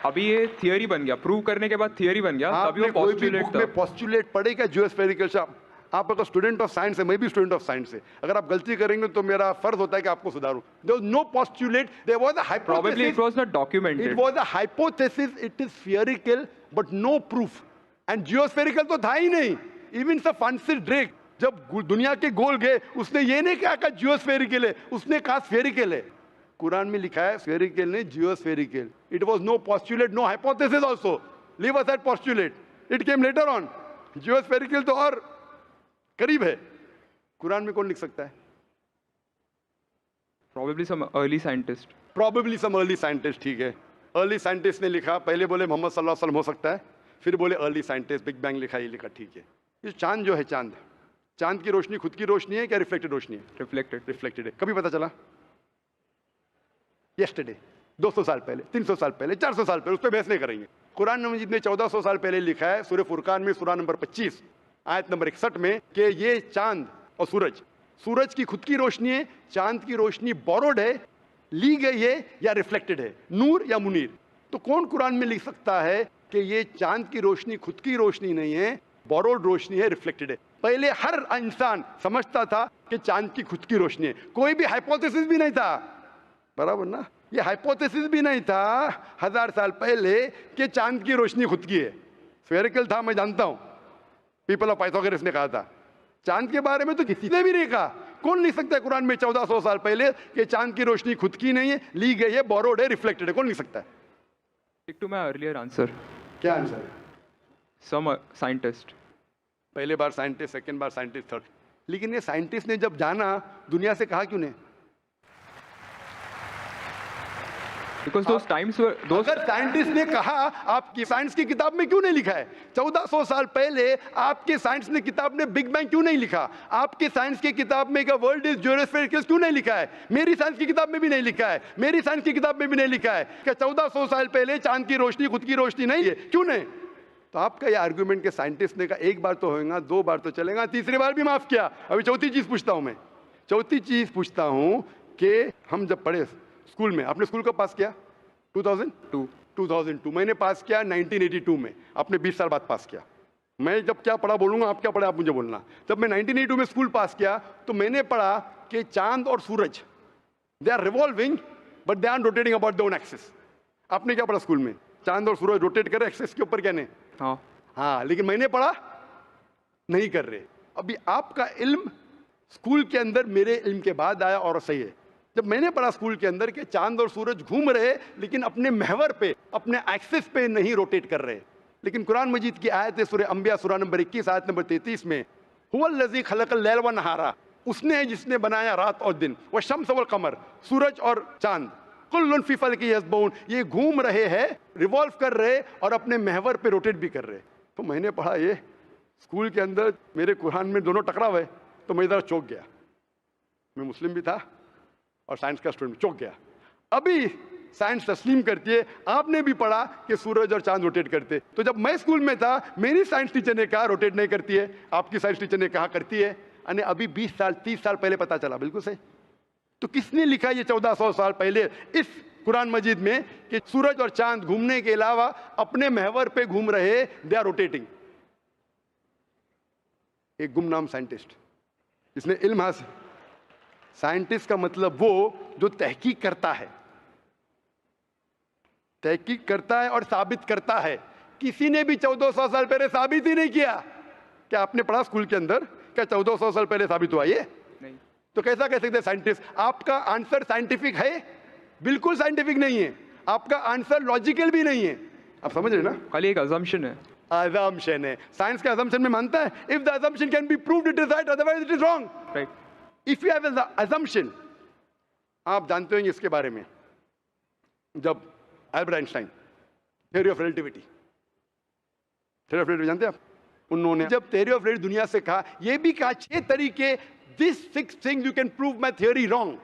अभी ये थियरी बन गया, प्रूव करने के बाद थियरी बन गया, तभी वो पोस्ट्यूलेट था।
पोस्ट्यूलेट पढ़ेगा जियोस्फेरिकल शेप। आप अगर स्टूडेंट ऑफ साइंस है, मैं भी स्टूडेंट ऑफ साइंस है, अगर आप गलती करेंगे तो मेरा फर्ज होता है कि आपको सुधारूं। There was no postulate, there was a hypothesis.
Probably it was not documented.
It was a hypothesis, it is spherical but no proof. And geospherical तो था ही नहीं। Even Sir Francis Drake जब दुनिया के गोल गए, उसने ये नहीं कहा जियोस्फेरिकल है, उसने कहा स्फेरिकल है। कुरान में लिखा है स्फेरिकल नहीं, जियोस्फेरिकल। It was no postulate, no hypothesis also. Leave aside postulate. It came later on. Geospherical तो और करीब है। कुरान में कौन लिख सकता है?
Probably some early scientist.
Probably some early scientist, ठीक है। अर्ली साइंटिस्ट ने लिखा, पहले बोले मोहम्मद सल्लल्लाहु अलैहि वसल्लम हो सकता है, फिर बोले अर्ली साइंटिस्ट, बिग बैंग लिखा, ये लिखा, ठीक है। ये चांद जो है, चांद की रोशनी खुद की रोशनी है क्या रिफ्लेक्टेड रोशनी है?
Reflected.
रिफ्लेक्टेड है। कभी पता चला? यस्टरडे, 200 साल पहले, 300 साल पहले, 400 साल पहले, उस पर बहस नहीं करेंगे। कुरान मजीद ने 1400 साल पहले लिखा है, सूरह फुरकान में सूरह नंबर 25 आयत नंबर 61 में, कि ये चांद और सूरज की खुद की रोशनी है, चांद की रोशनी बोरोड है, ली गई है या रिफ्लेक्टेड है, नूर या मुनीर। तो कौन कुरान में लिख सकता है कि ये चांद की रोशनी खुद की रोशनी नहीं है, बोरोड रोशनी है, रिफ्लेक्टेड है? पहले हर इंसान समझता था कि चांद की खुद की रोशनी है, कोई भी हाइपोथेसिस भी नहीं था, बराबर ना? ये हाइपोथेसिस भी नहीं था 1000 साल पहले कि चांद की रोशनी खुद की है। स्फेरिकल था, मैं जानता हूं, पीपल ऑफ पाइथागोरस ने कहा था। चांद के बारे में तो किसी ने भी नहीं कहा। कौन लिख सकता है कुरान में 1400 साल पहले कि चांद की रोशनी खुद की नहीं है, ली गई है, बोरोड है, रिफ्लेक्टेड है? कौन लिख सकता है?
Stick to my earlier answer.
क्या आंसर है?
Some scientist.
पहले बार साइंटिस्ट, सेकंड बार साइंटिस्ट, थर्ड लेकिन ये साइंटिस्ट ने जब जाना, दुनिया से कहा क्यों नहीं?
Because those times were those.
अगर साइंटिस्ट ने कहा, आपकी साइंस की किताब में क्यों नहीं लिखा है? 1400 साल पहले आपके साइंस ने किताब में बिग बैंग क्यों नहीं लिखा? आपके साइंस की किताब में वर्ल्ड इज ज्यूरोस्फेरिकल क्यों नहीं लिखा है? मेरी साइंस की किताब में भी नहीं लिखा है, मेरी साइंस की किताब में भी नहीं लिखा है कि 1400 साल पहले चांद की रोशनी खुद की रोशनी नहीं है, क्यों नहीं? तो आपका ये आर्गुमेंट के साइंटिस्ट ने कहा एक बार तो होगा, 2 बार तो चलेगा, तीसरी बार भी माफ किया। अभी चौथी चीज पूछता हूं मैं, चौथी चीज पूछता हूं कि हम जब पढ़े स्कूल में, आपने स्कूल कब पास किया? 2002 मैंने पास किया 1982 में, आपने 20 साल बाद पास किया। मैं जब क्या पढ़ा बोलूंगा, आप क्या पढ़ा आप मुझे बोलना। जब मैं 1982 में स्कूल पास किया तो मैंने पढ़ा कि चांद और सूरज they are revolving but they are rotating about their own axis. आपने क्या पढ़ा स्कूल में? चांद और सूरज रोटेट कर रहे एक्सिस के ऊपर, क्या नहीं? हाँ, लेकिन मैंने पढ़ा नहीं कर रहे। अभी आपका इल्म स्कूल के अंदर मेरे इल्म के बाद आया और सही है। जब मैंने पढ़ा स्कूल के अंदर कि चांद और सूरज घूम रहे लेकिन अपने महवर पे, अपने एक्सिस पे नहीं रोटेट कर रहे। लेकिन कुरान मजीद की आयत है सूरह अंबिया सूरह नंबर 21 आयत नंबर 33 में, हुवल्लज़ी खलक़ल लैल व नहारा, उसने है जिसने बनाया रात और दिन, व शम्स वल कमर, सूरज और चांद, कुल्लुन फी फलकी यस्बऊन, ये घूम रहे हैं, रिवॉल्व कर रहे और अपने महवर पे रोटेट भी कर रहे। तो मैंने पढ़ा ये स्कूल के अंदर, मेरे कुरान में दोनों टकराव है, तो मैं इधर चौंक गया। मैं मुस्लिम भी था और साइंस का स्टूडेंट, चौंक गया। अभी साइंस तस्लीम करती है, आपने भी पढ़ा कि सूरज और चांद रोटेट करते। तो जब मैं स्कूल में था मेरी साइंस टीचर ने कहा रोटेट नहीं करती है, आपकी साइंस टीचर ने कहा करती है। यानी अभी 20 साल 30 साल पहले पता चला, बिल्कुल सही। तो किसने लिखा ये 1400 साल पहले इस कुरान मजीद में कि सूरज और चांद घूमने के अलावा अपने महवर पे घूम रहे, दे आर रोटेटिंग? एक गुमनाम साइंटिस्ट जिसने इल्म हासिल। साइंटिस्ट का मतलब वो जो तहकीक करता है, तहकीक करता है और साबित करता है। किसी ने भी 1400 साल पहले साबित ही नहीं किया। क्या आपने पढ़ा स्कूल के अंदर? क्या 1400 साल पहले साबित हुआ ये?
नहीं।
तो कैसा कह सकते साइंटिस्ट? आपका आंसर साइंटिफिक है? बिल्कुल साइंटिफिक नहीं है। आपका आंसर लॉजिकल भी नहीं है। आप समझ रहे ना?
खाली एक अजम्पशन है।
अजम्पशन है। साइंस का अजम्पशन में मानता है if the assumption can be proved it is right, otherwise it is wrong.
Right.
If you have an assumption, आप जानते होंगे इसके बारे में, जब Albert Einstein theory of relativity, theory of relativity जानते हैं आप? उन्होंने जब थ्योरी ऑफ रिलेटिविटी दुनिया से कहा, यह भी कहा 6 तरीके, this 6 things you can prove my theory wrong.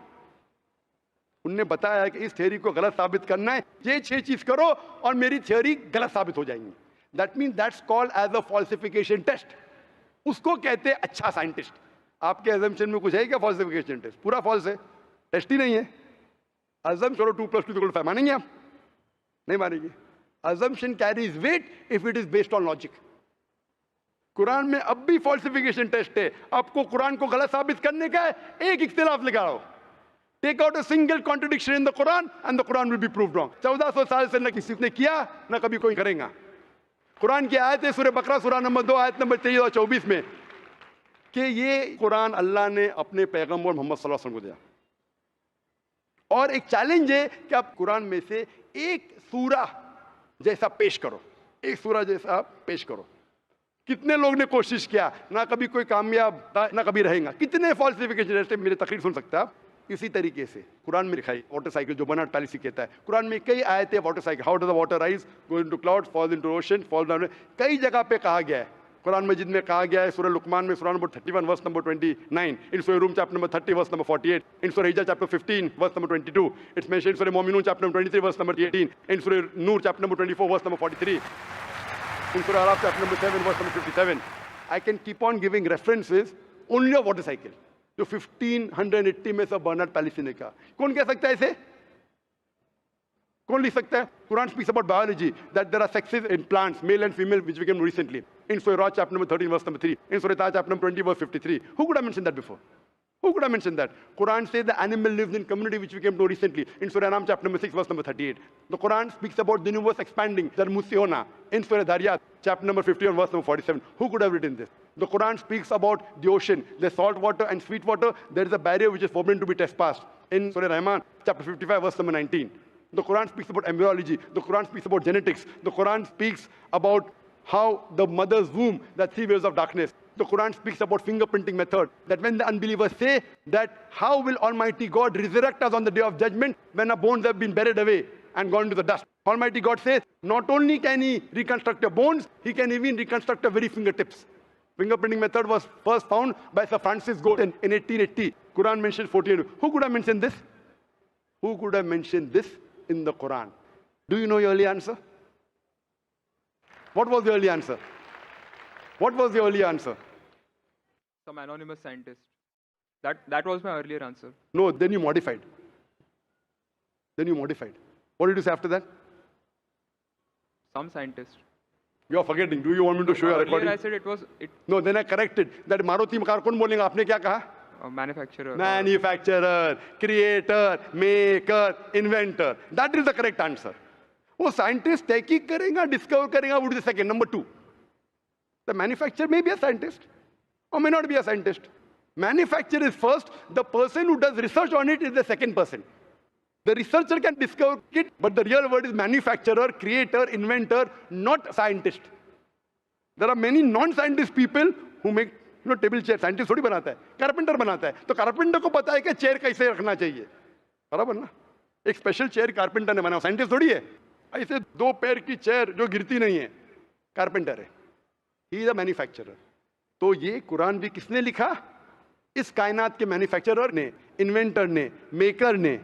उन्होंने बताया कि इस थ्योरी को गलत साबित करना है, ये 6 चीज करो और मेरी थ्योरी गलत साबित हो जाएंगी। That mean that's called as a falsification test. उसको कहते हैं अच्छा साइंटिस्ट। आपके अजम्पशन में कुछ है क्या फॉल्सिफिकेशन टेस्ट? पूरा फॉल्स है, टेस्ट ही नहीं है। अजम करो 2 + 2 = 5, मानेंगे आप? नहीं मानेंगे। Assumption carries weight if it is based on logic. Quran में अब भी फॉल्सिफिकेशन टेस्ट है। आपको कुरान को गलत साबित करने का है, एक इख्तिलाफ लगाओ, take out a single contradiction in the Quran and the Quran will be proved wrong. 1400 साल से न किसी ने किया न कभी कोई करेगा। कुरान की आयत है सूरह बकरा सूरह नंबर 2 आयत नंबर 23 और 24 में कि ये कुरान अल्लाह ने अपने पैगंबर मोहम्मद सल्लल्लाहु अलैहि वसल्लम को दिया। और एक चैलेंज है कि आप कुरान में से एक सूरा जैसा पेश करो, एक सूरा जैसा पेश करो। कितने लोग ने कोशिश किया, ना कभी कोई कामयाब ना कभी रहेगा। कितने फॉल्सिफिकेशन, जैसे मेरे तकरीर सुन सकते हैं आप। इसी तरीके से कुरान में लिखा है वाटर साइकिल, जो बर्नार्ड पैलिसी कहता है। कुरान में कई आयतें water cycle, how does the water rise, go into cloud, fall into ocean, fall down, कई जगह पे कहा गया है। कुरान मजीद में कहा गया है सूरह लुकमान में सूरह number 31 verse number 29, in Surah Rum chapter number 30 verse number 48, in Surah Hijr chapter 15 verse number 22, it's mentioned in Surah Mominoon chapter number 23 verse number 18, in Surah Noor chapter number 24 verse number 43, in Surah Araf chapter number 7 verse number 57। I can keep on giving references only of water cycle, जो 1580 में सब Bernard policy ने कहा। कौन कह सकता है इसे? कौन लिख सकता है? Quran speaks about biology, that there are sexes in plants, male and female, which we came recently. In Surah Ra chapter number 13 verse number 3, in Surah Taha chapter number 20 verse 53. Who could have mentioned that before? Who could have mentioned that? Quran says the animal lives in community, which we came to recently. In Surah Anam chapter number 6 verse number 38. The Quran speaks about the universe expanding, the Musiona. In Surah Dhariyat chapter number 51 verse number 47. Who could have written this? The Quran speaks about the ocean, the salt water and sweet water. There is a barrier which is forbidden to be trespassed. In Surah Rahman chapter 55 verse number 19. The Quran speaks about embryology. The Quran speaks about genetics. The Quran speaks about how the mother's womb, the 3 waves of darkness. The Quran speaks about fingerprinting method. That when the unbelievers say that how will Almighty God resurrect us on the day of judgment when our bones have been buried away and gone to the dust? Almighty God says, not only can He reconstruct your bones, He can even reconstruct your very fingertips. Fingerprinting method was first found by Sir Francis Galton in 1880. Quran mentions 14. Who could have mentioned this? Who could have mentioned this in the Quran? Do you know your early answer? What was the early answer? What was the early answer?
Some anonymous scientist. That was my earlier answer.
No, then you modified. Then you modified. What did you say after that?
Some scientist.
You are forgetting. Do you want me to show you a recording?
Earlier I said it was
No, then I corrected. That Maruti car कौन बोलेगा? आपने क्या कहा?
a manufacturer.
Manufacturer, creator, maker, inventor. That is the correct answer. वो scientist तहकीक करेगा, discover करेगा, would be the second. Number 2. The manufacturer may be a scientist or may not be a scientist. Manufacturer is first. The person who does research on it is the second person. The researcher can discover it, but the real word is manufacturer, creator, inventor, not scientist. There are many non-scientist people who make table chair. Scientist थोड़ी बनाता है, carpenter बनाता है. तो carpenter को पता है कि चेयर कैसे रखना चाहिए, बराबर ना? एक स्पेशल चेयर कारपेंटर ने बनाया, साइंटिस्ट थोड़ी है. ऐसे 2 पैर की चेयर जो गिरती नहीं है, कारपेंटर है. He is a manufacturer. तो ये कुरान भी किसने लिखा? इस कायनात के मैन्युफैक्चरर ने, इन्वेंटर ने, मेकर ने.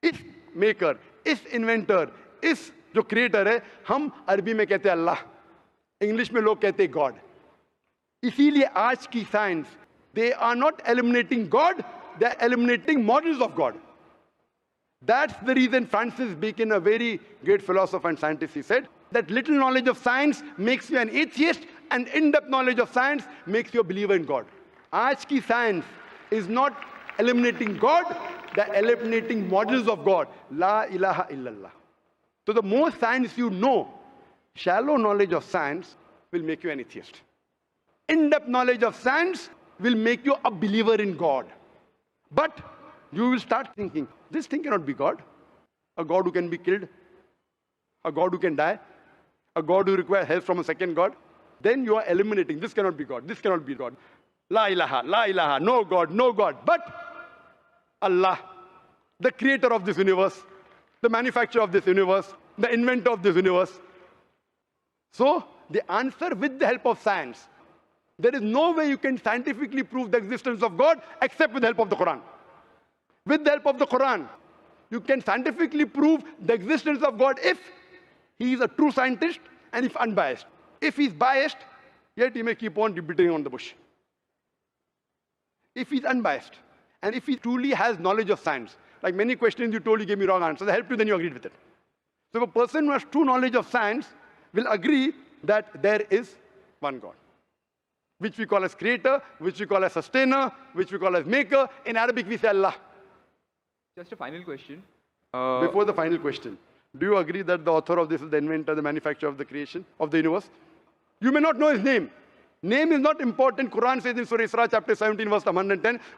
इस मेकर, इस इन्वेंटर, इस जो क्रिएटर है, हम अरबी में कहते हैं अल्लाह, इंग्लिश में लोग कहते हैं गॉड. इसीलिए आज की science, they are not eliminating God, they are eliminating models of God. That's the reason Francis Bacon, a very great philosopher and scientist, he said that little knowledge of science makes you an atheist and in-depth knowledge of science makes you a believer in God. आज की science is not eliminating God, they're eliminating models of God. La ilaha illallah. So the more science you know, shallow knowledge of science will make you an atheist. In-depth knowledge of science will make you a believer in God. But you will start thinking, this thing cannot be God. A God who can be killed, a God who can die, a God who requires help from a second God. Then you are eliminating, this cannot be God, this cannot be God. La ilaha, no God, no God. But Allah, the creator of this universe, the manufacturer of this universe, the inventor of this universe. So the answer with the help of science. There is no way you can scientifically prove the existence of God except with the help of the Quran. With the help of the Quran, you can scientifically prove the existence of God if he is a true scientist and if unbiased. If he is biased, yet he may keep on beating on the bush. If he is unbiased, and if he truly has knowledge of science, like many questions you told, you gave me wrong answers, I helped you, then you agreed with it. So a person who has true knowledge of science will agree that there is one God, which we call as creator, which we call as sustainer, which we call as maker. In Arabic, we say Allah.
Just a final question.
Before the final question, do you agree that the author of this is the inventor, the manufacturer of the creation of the universe? You may not know his name. Name is not important. Quran says in Surah Isra, chapter 17, verse 110,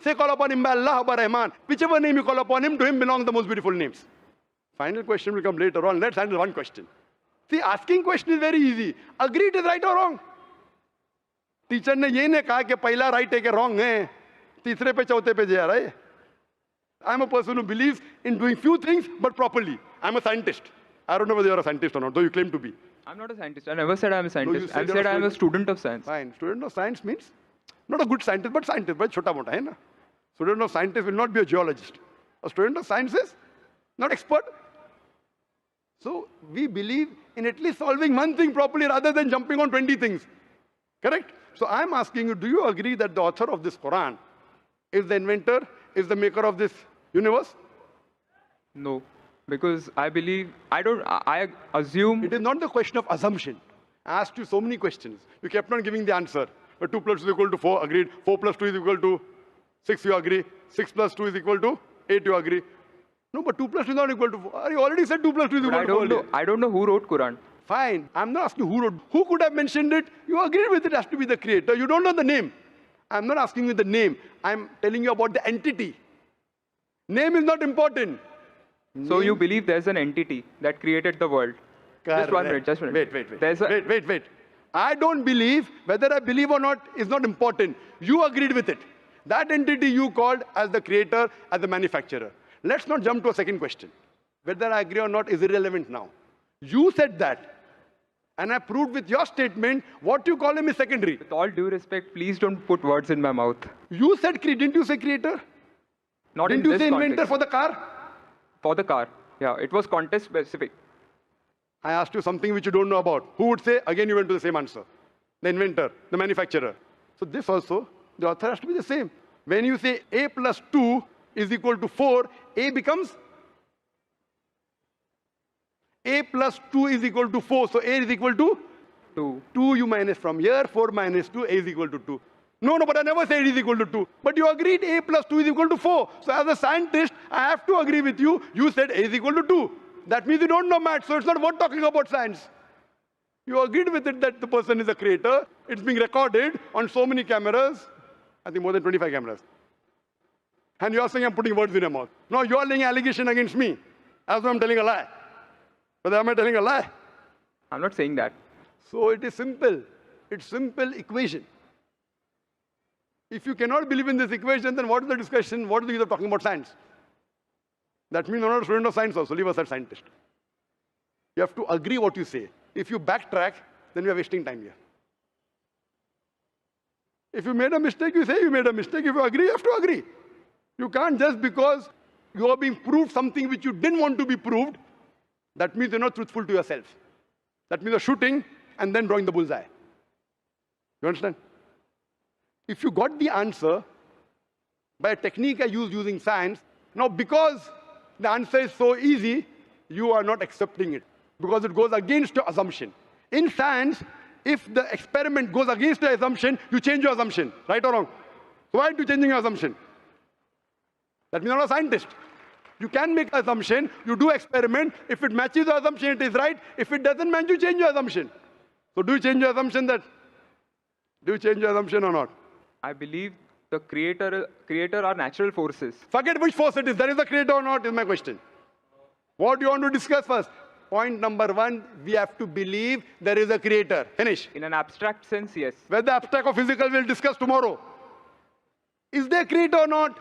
Say, call upon him by Allah or by Rahman. Whichever name you call upon him, to him belong the most beautiful names. Final question will come later on. Let's handle one question. See, asking question is very easy. Agree it is right or wrong. Teacher ने ये नहीं कहा कि पहला right है कि wrong है. तीसरे पे चौथे पे जा रहा है. I'm a person who believes in doing few things but properly. I'm a scientist. I don't know whether you're a scientist or not, though you claim to be.
I'm not a scientist. I never said I'm a scientist.
said
I've
you're a
said I'm a
student.
student of science.
Fine. Student of science means not a good scientist, but scientist. But छोटा मोटा है ना. Student of scientist will not be a geologist. A student of science is not expert. So we believe in at least solving one thing properly rather than jumping on 20 things. Correct? So I'm asking you, do you agree that the author of this Quran is the inventor, is the maker of this universe?
No, because I believe, I assume.
It is not the question of assumption. I asked you so many questions. You kept on giving the answer. But 2 plus 2 is equal to 4, agreed. 4 plus 2 is equal to 6, you agree. 6 plus 2 is equal to 8, you agree. No, but 2 plus 2 is not equal to 4. You already said 2 plus 2 is equal to 4.
I don't know who wrote Quran.
Fine. I'm not asking who wrote. Who could have mentioned it? You agreed with it has to be the creator. You don't know the name. I'm not asking you the name. I'm telling you about the entity. Name is not important.
So you believe there's an entity that created the world?
Correct.
Just 1 minute, just 1 minute.
Wait.
There's a,
Wait. I don't believe, whether I believe or not is not important. You agreed with it. That entity you called as the creator, as the manufacturer. Let's not jump to a second question. Whether I agree or not is irrelevant now. You said that. And I proved with your statement what you call him is secondary.
With all due respect, please don't put words in my mouth.
You said, didn't you say creator?
Not
Didn't
in
you
this
say inventor
context.
for the car?
For the car. Yeah, it was context specific.
I asked you something which you don't know about. Who would say? Again, you went to the same answer. The inventor, the manufacturer. So this also, the author has to be the same. When you say A plus 2 is equal to 4, A becomes A plus 2 is equal to 4. So A is equal to
2.
2 you minus from here, 4 minus 2, A is equal to 2. No, but I never said it is equal to 2. But you agreed A plus 2 is equal to 4. So as a scientist, I have to agree with you. You said A is equal to 2. That means you don't know math, so it's not worth talking about science. You agreed with it that the person is a creator. It's being recorded on so many cameras. I think more than 25 cameras. And you are saying I'm putting words in your mouth. No, you are laying allegation against me. As though I'm telling a lie. But am I telling a lie?
I'm not saying that.
So it is simple. It's simple equation. If you cannot believe in this equation, then what is the discussion? What is the use of talking about science? That means you're not a student of science also. Leave us as scientist. You have to agree what you say. If you backtrack, then we are wasting time here. If you made a mistake, you say you made a mistake. If you agree, you have to agree. You can't just because you are being proved something which you didn't want to be proved, that means you're not truthful to yourself. That means you're shooting and then drawing the bullseye. You understand? If you got the answer by a technique I use using science, now because the answer is so easy, you are not accepting it because it goes against your assumption. In science, if the experiment goes against your assumption, you change your assumption, right or wrong? So why are you changing your assumption? That means you're not a scientist. You can make an assumption, you do experiment. If it matches your assumption, it is right. If it doesn't match, you change your assumption. So do you change your assumption or not?
I believe the creator are natural forces.
Forget which force it is. There is a creator or not is my question. What do you want to discuss first? Point number 1, we have to believe there is a creator. Finish.
In an abstract sense, yes.
Whether abstract or physical, we'll discuss tomorrow. Is there a creator or not?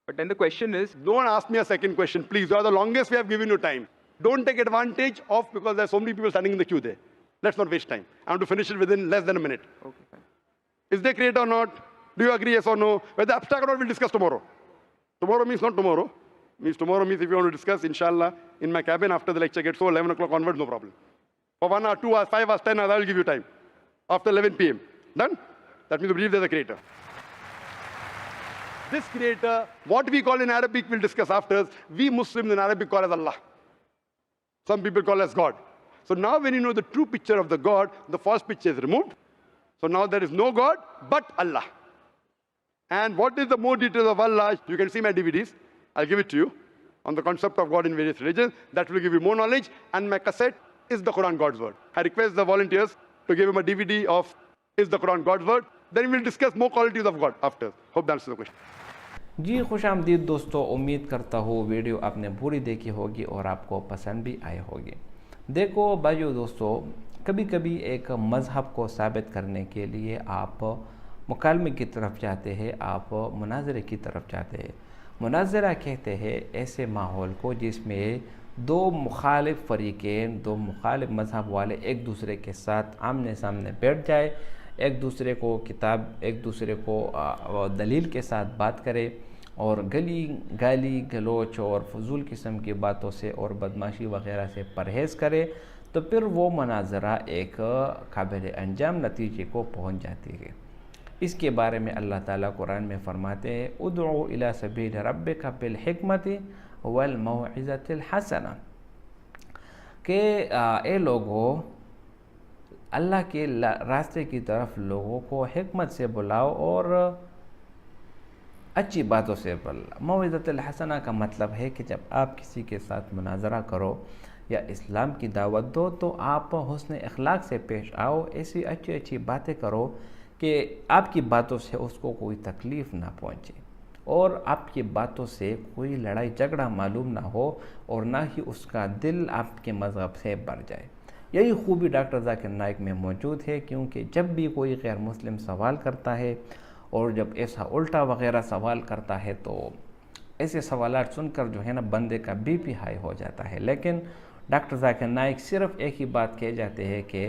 But then the question is,
Don't ask me a second question, please. You are the longest we have given you time. Don't take advantage of because there are so many people standing in the queue there. Let's not waste time. I want to finish it within less than a minute.
okay, fine.
Is there creator or not? Do you agree, yes or no? Whether abstract or not, we'll discuss tomorrow. Tomorrow means not tomorrow. Tomorrow means if you want to discuss, inshallah, in my cabin after the lecture gets so 11 o'clock onwards, no problem. For 1 hour, 2 hours, 5 hours, 10 hours, I will give you time. After 11 p.m. Done? That means we believe there's a creator. This creator, what we call in Arabic, we'll discuss after. We Muslims in Arabic call as Allah. Some people call as God. So now when you know the true picture of the God, the false picture is removed. So now there is no God but Allah. And what is the more details of Allah? You can see my DVDs. I'll give it to you on the concept of God in various religions. That will give you more knowledge. And my cassette is the Quran God's Word. I request the volunteers to give him a DVD of Is the Quran God's Word. Then we'll discuss more qualities of God after. Hope that answers the question.
जी खुश आमदीद दोस्तों, उम्मीद करता हूँ video आपने पूरी देखी होगी और आपको पसंद भी आई होगी। देखो भाइयों दोस्तों, कभी कभी एक मज़हब को साबित करने के लिए आप मुकालमे की तरफ जाते हैं, आप मुनाजरे की तरफ जाते हैं। मुनाजरा कहते हैं ऐसे माहौल को जिसमें दो मुखालिफ फ़रीक़ें, दो मुखालिफ मज़हब वाले एक दूसरे के साथ आमने सामने बैठ जाए, एक दूसरे को एक दूसरे को दलील के साथ बात करे और गाली गलोच और फजूल किस्म की बातों से और बदमाशी वगैरह से परहेज़ करे, तो फिर वो मुनाजरा एक काबिल अंजाम नतीजे को पहुंच जाती है। इसके बारे में अल्लाह ताला कुरान में फरमाते हैं, उदउ इला सबील रब्बिका बिल हिकमति वल मौइज़तिल हसना, कि ए लोगों, अल्लाह के रास्ते की तरफ लोगों को हिकमत से बुलाओ और अच्छी बातों से बुलाओ। मौइज़तुल हसना का मतलब है कि जब आप किसी के साथ मुनाजरा करो या इस्लाम की दावत दो तो आप हुस्न अखलाक से पेश आओ, ऐसी अच्छी अच्छी बातें करो कि आपकी बातों से उसको कोई तकलीफ़ ना पहुँचे और आपकी बातों से कोई लड़ाई झगड़ा मालूम ना हो और ना ही उसका दिल आपके मज़हब से भर जाए। यही खूबी डॉक्टर जाकिर नाइक में मौजूद है, क्योंकि जब भी कोई गैर मुस्लिम सवाल करता है और जब ऐसा उल्टा वगैरह सवाल करता है तो ऐसे सवालात सुनकर जो है ना बंदे का बीपी हाई हो जाता है। लेकिन डॉक्टर जाकिर नाइक सिर्फ एक ही बात कह जाते हैं कि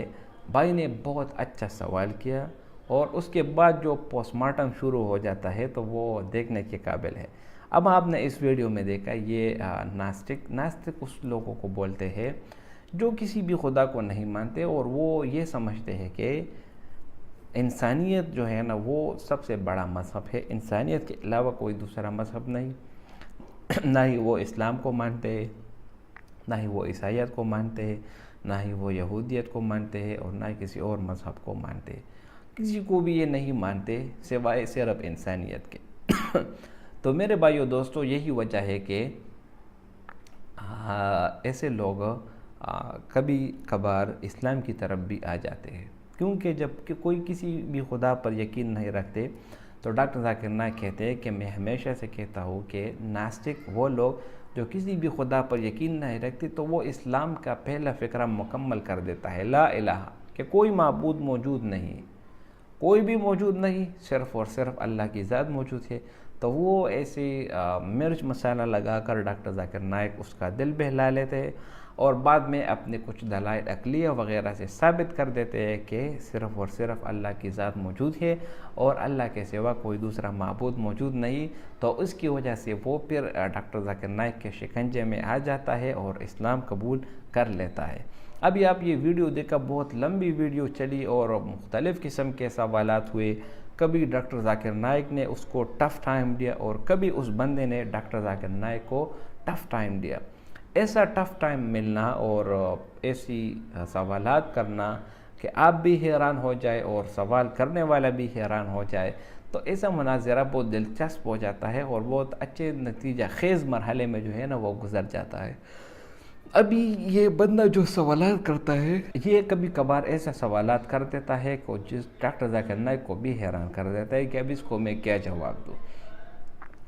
भाई ने बहुत अच्छा सवाल किया, और उसके बाद जो पोस्टमार्टम शुरू हो जाता है तो वो देखने के काबिल है। अब आपने इस वीडियो में देखा ये नास्तिक उस लोगों को बोलते हैं जो किसी भी खुदा को नहीं मानते और वो ये समझते हैं कि इंसानियत जो है ना वो सबसे बड़ा मज़हब है, इंसानियत के अलावा कोई दूसरा मज़हब नहीं। ना ही वो इस्लाम को मानते हैं, ना ही वो ईसाईयत को मानते हैं, ना ही वो यहूदियत को मानते हैं, और ना ही किसी और मज़हब को मानते हैं। किसी को भी ये नहीं मानते सिवाय सिर्फ इंसानियत के। तो मेरे भाइयों दोस्तों, यही वजह है कि ऐसे लोग कभी कभार इस्लाम की तरफ भी आ जाते हैं, क्योंकि जब कि कोई किसी भी खुदा पर यकीन नहीं रखते तो डॉक्टर जाकिर नाइक कहते हैं कि मैं हमेशा से कहता हूँ कि नास्तिक वो लोग जो किसी भी खुदा पर यकीन नहीं रखते, तो वो इस्लाम का पहला फ़िक्रा मुकम्मल कर देता है, ला इलाहा, कि कोई माबूद मौजूद नहीं, कोई भी मौजूद नहीं, सिर्फ़ और सिर्फ अल्लाह की ज़ात मौजूद है। तो वो ऐसे मिर्च मसाला लगाकर डॉक्टर जाकिर नाइक उसका दिल बहला लेते हैं और बाद में अपने कुछ दलाइल अक़लिया वग़ैरह से साबित कर देते हैं कि सिर्फ़ और सिर्फ अल्लाह की ज़ात मौजूद है और अल्लाह के सिवा कोई दूसरा माबूद मौजूद नहीं। तो उसकी वजह से वो फिर डॉक्टर जाकिर नाइक के शिकंजे में आ जाता है और इस्लाम कबूल कर लेता है। अभी आप ये वीडियो देखा, बहुत लंबी वीडियो चली और मुख्तलिफ़ किस्म के सवालात हुए। कभी डॉक्टर जाकिर नाइक ने उसको टफ़ टाइम दिया और कभी उस बंदे ने डॉक्टर जाकिर नाइक को टफ़ टाइम दिया। ऐसा टफ़ टाइम मिलना और ऐसी सवालात करना कि आप भी हैरान हो जाए और सवाल करने वाला भी हैरान हो जाए, तो ऐसा मुनाज़रा बहुत दिलचस्प हो जाता है और बहुत अच्छे नतीजा खेज़ मरहले में जो है ना वो गुज़र जाता है। अभी ये बंदा जो सवालात करता है, ये कभी कभार ऐसा सवालात कर देता है कि जिस डॉक्टर जाकिर नाइक को भी हैरान कर देता है कि अब इसको मैं क्या जवाब दूँ।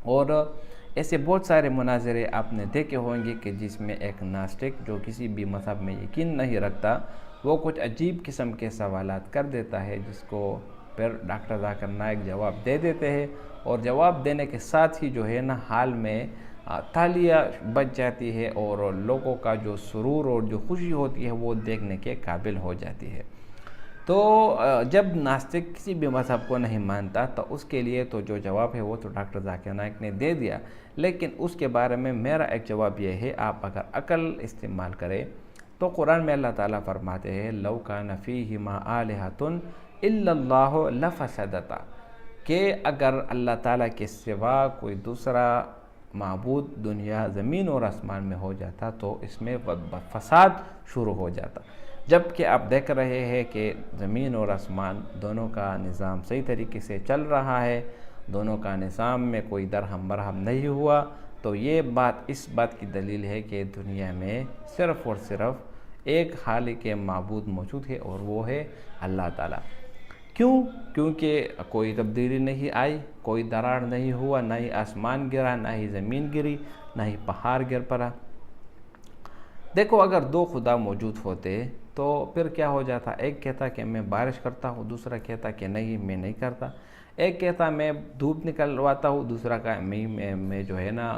और ऐसे बहुत सारे मुनाज़रे आपने देखे होंगे कि जिसमें एक नास्तिक जो किसी भी मज़हब में यकीन नहीं रखता, वो कुछ अजीब किस्म के सवालात कर देता है, जिसको फिर डॉक्टर जाकिर नाइक जवाब दे देते हैं और जवाब देने के साथ ही जो है ना हाल में तालियां बज जाती है और लोगों का जो सुरूर और जो खुशी होती है वो देखने के काबिल हो जाती है। तो जब नास्तिक किसी भी मज़हब को नहीं मानता तो उसके लिए तो जो जवाब है वो तो डॉक्टर जाकिर नाइक ने दे दिया, लेकिन उसके बारे में मेरा एक जवाब यह है, आप अगर अकल इस्तेमाल करें तो कुरान में अल्लाह ताला फरमाते हैं लौ कान फ़ीहिमा आलिहतुन इल्लल्लाहु लफ़सदता, कि अगर अल्लाह ताला के सिवा कोई दूसरा माबूद दुनिया ज़मीन और आसमान में हो जाता तो इसमें फसाद शुरू हो जाता। जबकि आप देख रहे हैं कि ज़मीन और आसमान दोनों का निज़ाम सही तरीके से चल रहा है, दोनों का निज़ाम में कोई दरहम बरहम नहीं हुआ, तो ये बात इस बात की दलील है कि दुनिया में सिर्फ़ और सिर्फ एक खालिक माबूद मौजूद है और वो है अल्लाह ताला। क्यों? क्योंकि कोई तब्दीली नहीं आई, कोई दरार नहीं हुआ, ना ही आसमान गिरा, ना ही ज़मीन गिरी, ना ही पहाड़ गिर पड़ा। देखो, अगर दो खुदा मौजूद होते तो फिर क्या हो जाता, एक कहता कि मैं बारिश करता हूँ, दूसरा कहता कि नहीं मैं नहीं करता। एक कहता मैं धूप निकलवाता हूँ, दूसरा का मैं जो है ना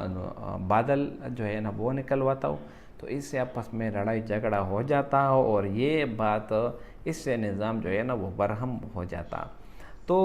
बादल जो है ना वो निकलवाता हूँ। तो इससे आपस में लड़ाई झगड़ा हो जाता है और ये बात इससे निज़ाम जो है ना वो बरहम हो जाता। तो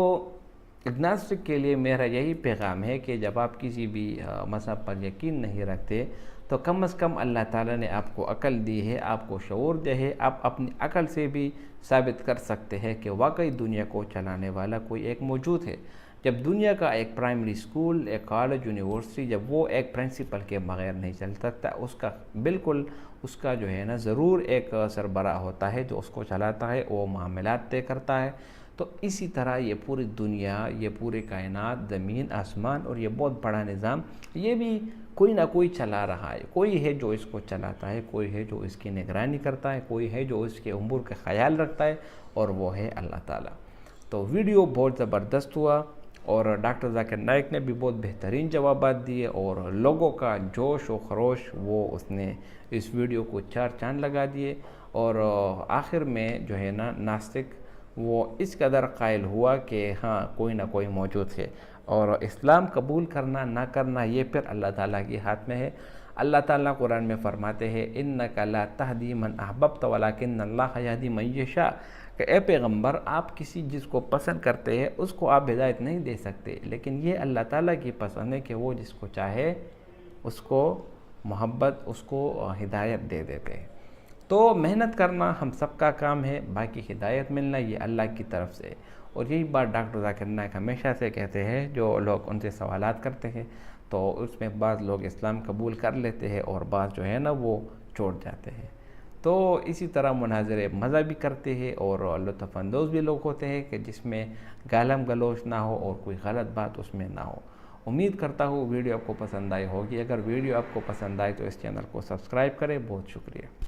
नास्तिक के लिए मेरा यही पैगाम है कि जब आप किसी भी मज़हब पर यकीन नहीं रखते तो कम से कम अल्लाह ताला ने आपको अकल दी है, आपको शऊर दिया है, आप अपनी अकल से भी साबित कर सकते हैं कि वाकई दुनिया को चलाने वाला कोई एक मौजूद है। जब दुनिया का एक प्राइमरी स्कूल, एक कॉलेज, यूनिवर्सिटी, जब वो एक प्रिंसिपल के बगैर नहीं चल सकता, उसका बिल्कुल उसका जो है ना ज़रूर एक सरबराह होता है जो उसको चलाता है, वो मामलात तय करता है। तो इसी तरह ये पूरी दुनिया, ये पूरी कायनात, ज़मीन आसमान और ये बहुत बड़ा निज़ाम, ये भी कोई ना कोई चला रहा है। कोई है जो इसको चलाता है, कोई है जो इसकी निगरानी करता है, कोई है जो इसके उम्र का ख्याल रखता है, और वो है अल्लाह ताला। तो वीडियो बहुत ज़बरदस्त हुआ और डॉक्टर जाकिर नाइक ने भी बहुत बेहतरीन जवाब दिए और लोगों का जोश और खरोश वो उसने इस वीडियो को चार चांद लगा दिए। और आखिर में जो है ना नास्तिक वो इस कदर कायल हुआ कि हाँ कोई ना कोई मौजूद है। और इस्लाम कबूल करना ना करना ये फिर अल्लाह ताला के हाथ में है। अल्लाह ताला कुरान में फरमाते हैं इन्नका ला तहदी मन अहबब्त वलाकिन्नल्लाह यहदी मन यशा, कि ए पैगम्बर आप किसी जिसको पसंद करते हैं उसको आप हिदायत नहीं दे सकते, लेकिन ये अल्लाह ताला की पसंद है कि वो जिसको चाहे उसको मोहब्बत उसको हिदायत दे देते हैं। तो मेहनत करना हम सबका काम है, बाकी हिदायत मिलना ये अल्लाह की तरफ से। और यही बात डॉक्टर ज़ाकिर नाइक हमेशा से कहते हैं, जो लोग उनसे सवालात करते हैं तो उसमें बाज़ लोग इस्लाम कबूल कर लेते हैं और बाज़ जो है ना वो छोड़ जाते हैं। तो इसी तरह मुनाज़रे मज़ा भी करते हैं और लुत्फ़अंदोज़ भी लोग होते हैं कि जिसमें गालम गलोच ना हो और कोई गलत बात उसमें ना हो। उम्मीद करता हूँ वीडियो आपको पसंद आई होगी। अगर वीडियो आपको पसंद आए तो इस चैनल को सब्सक्राइब करें। बहुत शुक्रिया।